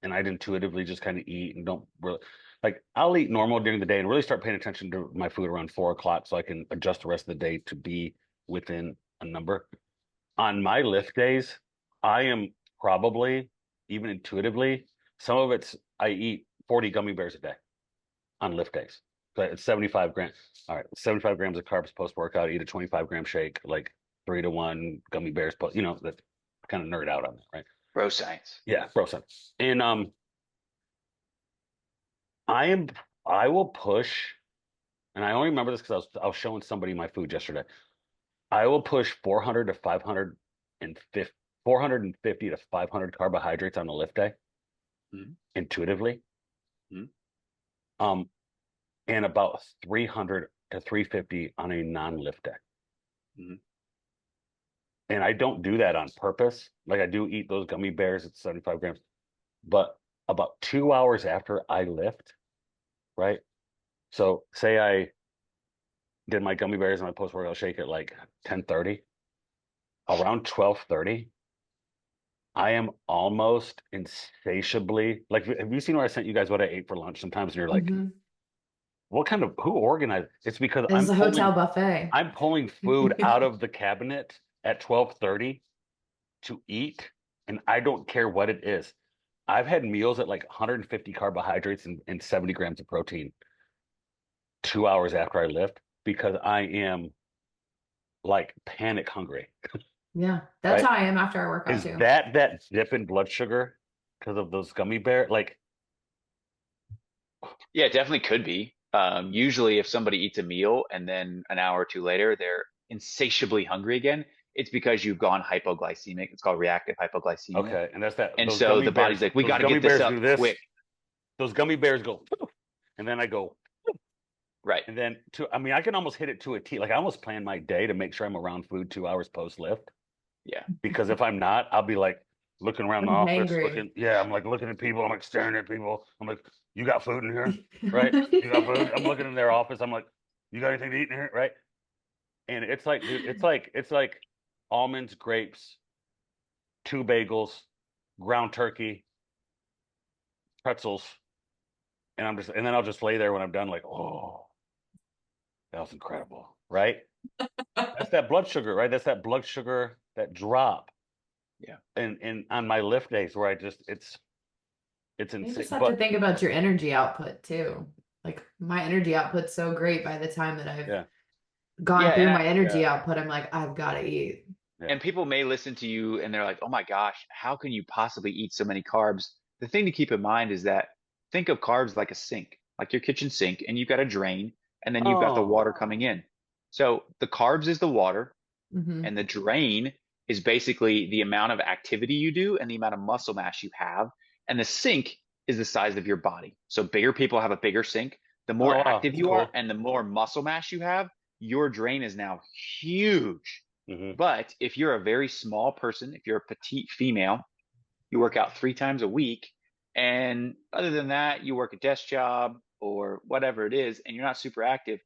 and I'd intuitively just kind of eat and don't really like I'll eat normal during the day and really start paying attention to my food around 4 o'clock so I can adjust the rest of the day to be within a number. On my lift days, I am probably even intuitively, some of it's I eat 40 gummy bears a day on lift days. But it's 75 grams. All right, 75 grams of carbs post workout, eat a 25-gram shake, like 3-to-1 gummy bears, but that kind of nerd out on that, right? Bro science. Yeah, bro science. And I will push, and I only remember this because I was showing somebody my food yesterday. I will push 400 to 550, 450 to 500 carbohydrates on a lift day, intuitively. And about 300 to 350 on a non-lift day. And I don't do that on purpose. Like I do eat those gummy bears at 75 grams, but about 2 hours after I lift, right? So say I did my gummy bears and my post-workout shake at like 10:30, around 12:30, I am almost insatiably like, have you seen where I sent you guys what I ate for lunch sometimes? And you're like, Mhm. who organized? It's because This is a hotel buffet. I'm pulling food out of the cabinet at 12:30 to eat, and I don't care what it is. I've had meals at like 150 carbohydrates and 70 grams of protein 2 hours after I lift because I am like panic hungry. Yeah, that's Right? how I am after I work out Is too. that dip in blood sugar because of those gummy bear? Like, Yeah, it definitely could be. Usually if somebody eats a meal and then an hour or two later they're insatiably hungry again, it's because you've gone hypoglycemic. It's called reactive hypoglycemia. okay, and that's that. And Those so gummy the body's bears. like, we Those got to gummy get this bears do up this. quick. Those gummy bears go, and then I go, Right. and then I mean, I can almost hit it to a T. Like I almost plan my day to make sure I'm around food 2 hours post lift. Yeah. Because if I'm not, I'll be like looking around the I'm office, hangry. I'm like looking at people, I'm like staring at people. I'm like, you got food in here? Right? You got food? I'm looking in their office. I'm like, you got anything to eat in here? Right? And it's like, dude, it's like almonds, grapes, 2 bagels, ground turkey, pretzels, and then I'll just lay there when I'm done, like, oh, that was incredible, right? That's that blood sugar, right? That's that blood sugar, that drop. Yeah. And on my lift days where it's You insane. just have to But think about your energy output too. Like my energy output's so great by the time that I've yeah, gone Yeah. through And my energy output, I'm like, I've got to eat. yeah. and people may listen to you and they're like, oh my gosh, how can you possibly eat so many carbs? The thing to keep in mind is that think of carbs like a sink, like your kitchen sink, and you've got a drain, and then you've got the Oh, water coming in. So the carbs is the water, Hmm. and the drain is basically the amount of activity you do and the amount of muscle mass you have. And the sink is the size of your body. So bigger people have a bigger sink. The more oh wow, active that's you are cool. and the more muscle mass you have, your drain is now huge. Hmm. But if you're a very small person, if you're a petite female, you work out 3 times a week. And other than that, you work a desk job or whatever it is, and you're not super active.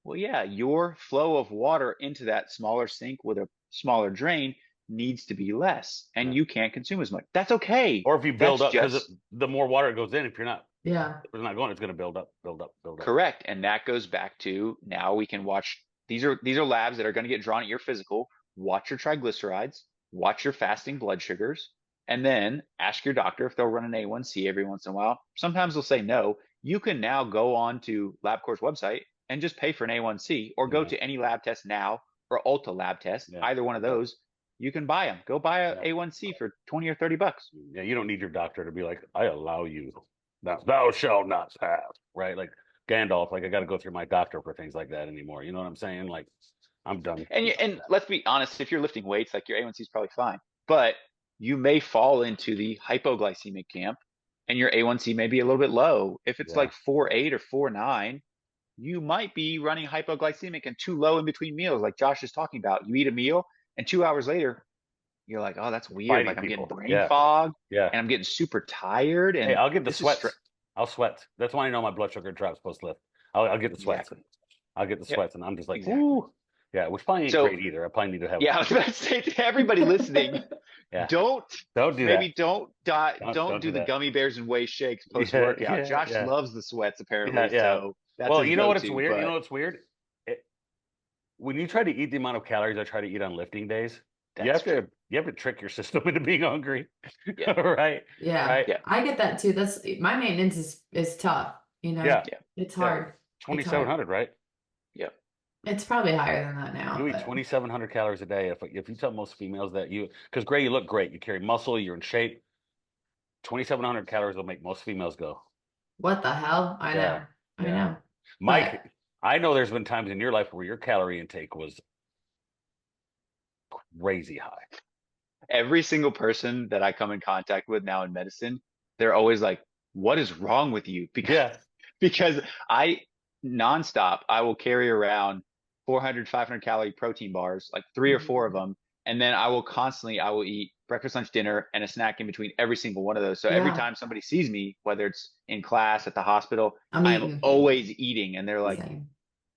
Well, yeah, your flow of water into that smaller sink with a smaller drain needs to be less and you can't consume as much. That's okay. Or if you build That's up, because just the more water it goes in, if Yeah. it's not going, it's going to build up, build up, build up. correct. And that goes back to now we can watch. These are labs that are going to get drawn at your physical. Watch your triglycerides, watch your fasting blood sugars, and then ask your doctor if they'll run an A1C every once in a while. Sometimes they'll say no. You can now go on to LabCorp's website and just pay for an A1C or go Yeah. to any lab test now or Ulta lab test, Yeah. either one of those. You can buy them. Go buy a Yeah. A1C for 20 or 30 bucks. Yeah, you don't need your doctor to be like, I allow you, thou shalt not pass, right? Like Gandalf, like I got to go through my doctor for things like that anymore. You know what I'm saying? Like, I'm done. And let's be honest, if you're lifting weights, like your A1C is probably fine, but you may fall into the hypoglycemic camp and your A1C may be a little bit low. If it's Yeah. like 4.8 or 4.9, you might be running hypoglycemic and too low in between meals, like Josh is talking about. You eat a meal and 2 hours later, you're like, oh, that's weird. Fighting Like I'm getting people. brain Yeah. fog Yeah. and I'm getting super tired. And Hey, I'll get the this is sweats. stre- I'll sweat. That's when I know my blood sugar drops post lift. I'll get the sweats. Exactly. I'll get the Yep. sweats, and I'm just like, Exactly. ooh, yeah. Which probably ain't So- great either. I probably need to have. Yeah, I was about to say to everybody listening, Yeah. don't Don't do maybe that. don't Don't do do the that. gummy bears and whey shakes post workout. Yeah, Josh yeah. loves the sweats apparently, Yeah, yeah. so that's Well, his you know what? It's go-to, weird. You but- know what's weird? When you try to eat the amount of calories I try to eat on lifting days, you have That's to trick your system into being hungry. Yeah. Right. Yeah. Right. Yeah. I get that too. That's my maintenance is tough, you know. Yeah. It's Yeah. hard. 2,700, right? It's probably higher than that now. You eat but- 2,700 calories a day. If you tell most females that because Gray, you look great, you carry muscle, you're in shape. 2,700 calories will make most females go. What the hell? I know. Yeah. I Yeah. know. Mike, I know there's been times in your life where your calorie intake was crazy high. Every single person that I come in contact with now in medicine, they're always like, what is wrong with you? Because I nonstop, I will carry around 400, 500 calorie protein bars, like 3 or 4 of them. And then I will eat breakfast, lunch, dinner, and a snack in between every single one of those. So every Yeah. time somebody sees me, whether it's in class, at the hospital, I'm I am eating. always eating. And they're like, Same.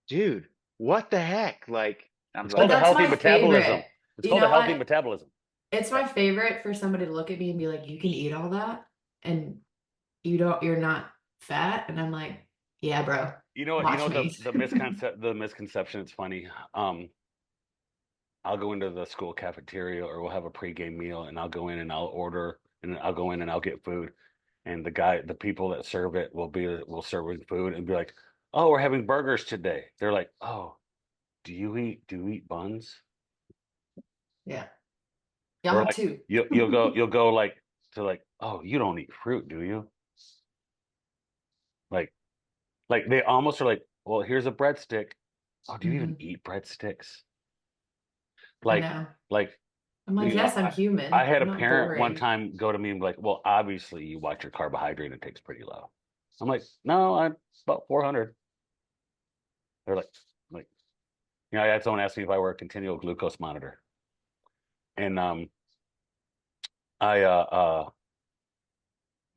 dude, what the heck? Like, I'm It's like, called a But that's healthy my metabolism. favorite. It's You called a know healthy what? metabolism. It's my favorite for somebody to look at me and be like, "You can eat all that, and you're not fat," and I'm like, "Yeah, bro." You know what? Watch The me. misconception. It's funny. I'll go into the school cafeteria, or we'll have a pregame meal, and I'll go in and I'll order, and I'll go in and I'll get food, and the people that serve it will serve with food and be like, "Oh, we're having burgers today." They're like, "Oh, do you eat buns?" Yeah. Or Y'all like, too. You'll go like to like, "Oh, you don't eat fruit, do you?" Like they almost are like, "Well, here's a breadstick." Oh, do you even eat breadsticks? I Like, know. like I'm like, you know, yes, I'm human. I had I'm a not parent one boring." time go to me and be like, "Well, obviously you watch your carbohydrate intake's pretty low." I'm like, "No, I'm about 400." They're like, I had someone ask me if I wear a continual glucose monitor, and I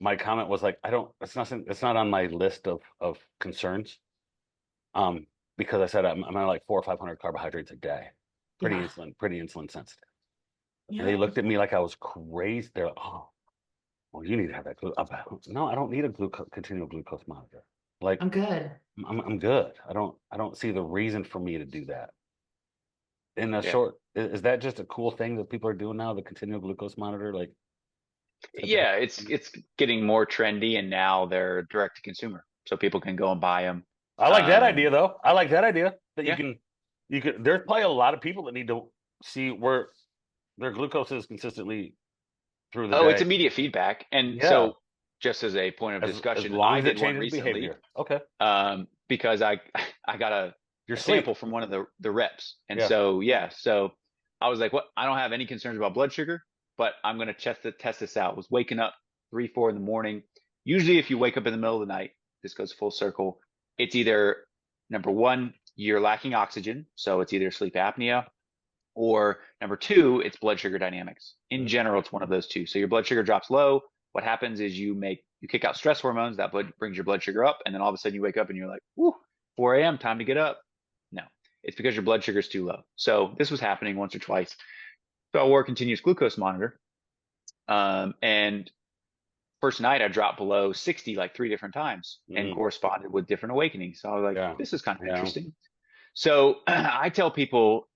my comment was like, I don't. It's nothing. It's not on my list of concerns. Because I said I'm at like 400 or 500 carbohydrates a day, pretty Yeah. insulin sensitive. Yeah. And they looked at me like I was crazy. They're like, "Oh, well, you need to have that No, I don't need a continual glucose monitor. Like I'm good. I'm good. I don't see the reason for me to do that. In a Yeah. short, is that just a cool thing that people are doing now? The continual glucose monitor, like, yeah, it's getting more trendy and now they're direct to consumer. So people can go and buy them. I like that idea though. I like that idea that Yeah. you can. There's probably a lot of people that need to see where their glucose is consistently through the Oh, day. it's immediate feedback. And Yeah. so just as a point of as discussion, long I as it did one changes recently, behavior. Okay, because I got a your sample from one of the reps. And Yeah. so I was like, what? I don't have any concerns about blood sugar, but I'm going to test this out. Was waking up 3, 4 in the morning. Usually if you wake up in the middle of the night, this goes full circle. It's either number one, you're lacking oxygen. So it's either sleep apnea, or number two, it's blood sugar dynamics. In general, it's one of those two. So your blood sugar drops low. What happens is you kick out stress hormones that brings your blood sugar up. And then all of a sudden you wake up and you're like, whoo, 4 a.m. time to get up. No, it's because your blood sugar is too low. So this was happening once or twice. So I wore a continuous glucose monitor. And first night I dropped below 60 like 3 different times and Mhm. corresponded with different awakenings. So I was like, Yeah. this is kind of Yeah. interesting. So I tell people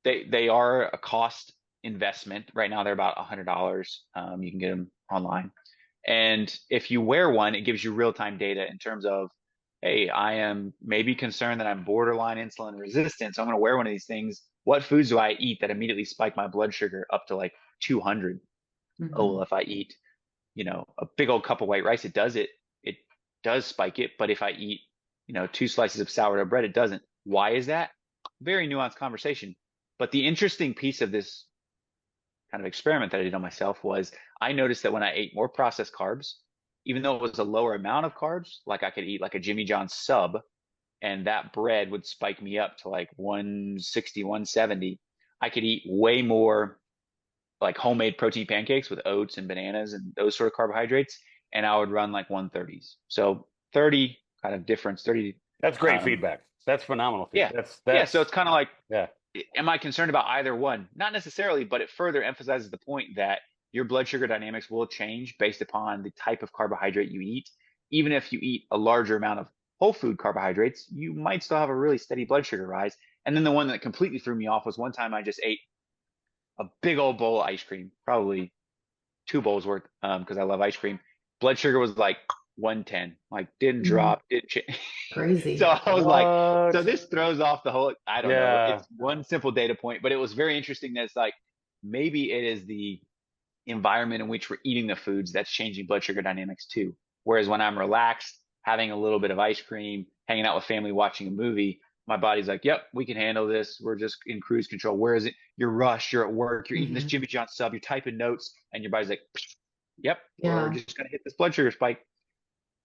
they are a cost investment. Right now they're about $100. You can get them online. And if you wear one, it gives you real-time data in terms of, hey, I am maybe concerned that I'm borderline insulin resistant. So I'm going to wear one of these things. What foods do I eat that immediately spike my blood sugar up to like 200? Oh, Mhm. well, if I eat, a big old cup of white rice, it does spike it. But if I eat, 2 slices of sourdough bread, it doesn't. Why is that? Very nuanced conversation. But the interesting piece of this kind of experiment that I did on myself was I noticed that when I ate more processed carbs, even though it was a lower amount of carbs, like I could eat like a Jimmy John's sub, and that bread would spike me up to like 160, 170. I could eat way more like homemade protein pancakes with oats and bananas and those sort of carbohydrates, and I would run like 130s. So 30 kind of difference, 30. That's great Um, feedback. That's phenomenal yeah, feedback. yeah. So it's kind of like, Yeah. am I concerned about either one? Not necessarily, but it further emphasizes the point that your blood sugar dynamics will change based upon the type of carbohydrate you eat. Even if you eat a larger amount of whole food carbohydrates, you might still have a really steady blood sugar rise. And then the one that completely threw me off was one time I just ate a big old bowl of ice cream, probably 2 bowls worth, because I love ice cream. Blood sugar was like 110, like didn't Mhm. drop, didn't change. So Crazy. I was like, so What? this throws off the whole, I don't know. Yeah. It's one simple data point, but it was very interesting that it's like, maybe it is the environment in which we're eating the foods that's changing blood sugar dynamics too. Whereas when I'm relaxed, having a little bit of ice cream, hanging out with family, watching a movie, my body's like, yep, we can handle this. We're just in cruise control. Whereas you're rushed, you're at work, you're eating this Mhm. Jimmy John sub, you're typing notes, and your body's like, yep, we're Yeah. just going to hit this blood sugar spike.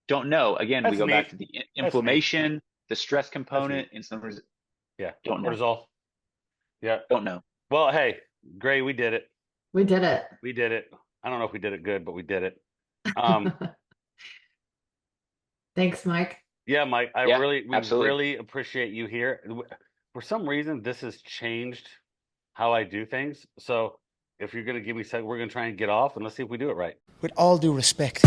Don't know. Again, we That's go back neat. to the That's neat. inflammation, the stress That's neat. component, insulin. Yeah. Don't know. Cortisol. Yeah. Don't know. Well, hey, Gray, we did it. We did it. We did it. I don't know if we did it good, but we did it. Um, Thanks, Mike. yeah, Mike, Yeah, we absolutely. really appreciate you here. For some reason, this has changed how I do things. So if you're gonna give me a second, we're gonna try and get off and let's see if we do it right. With all due respect.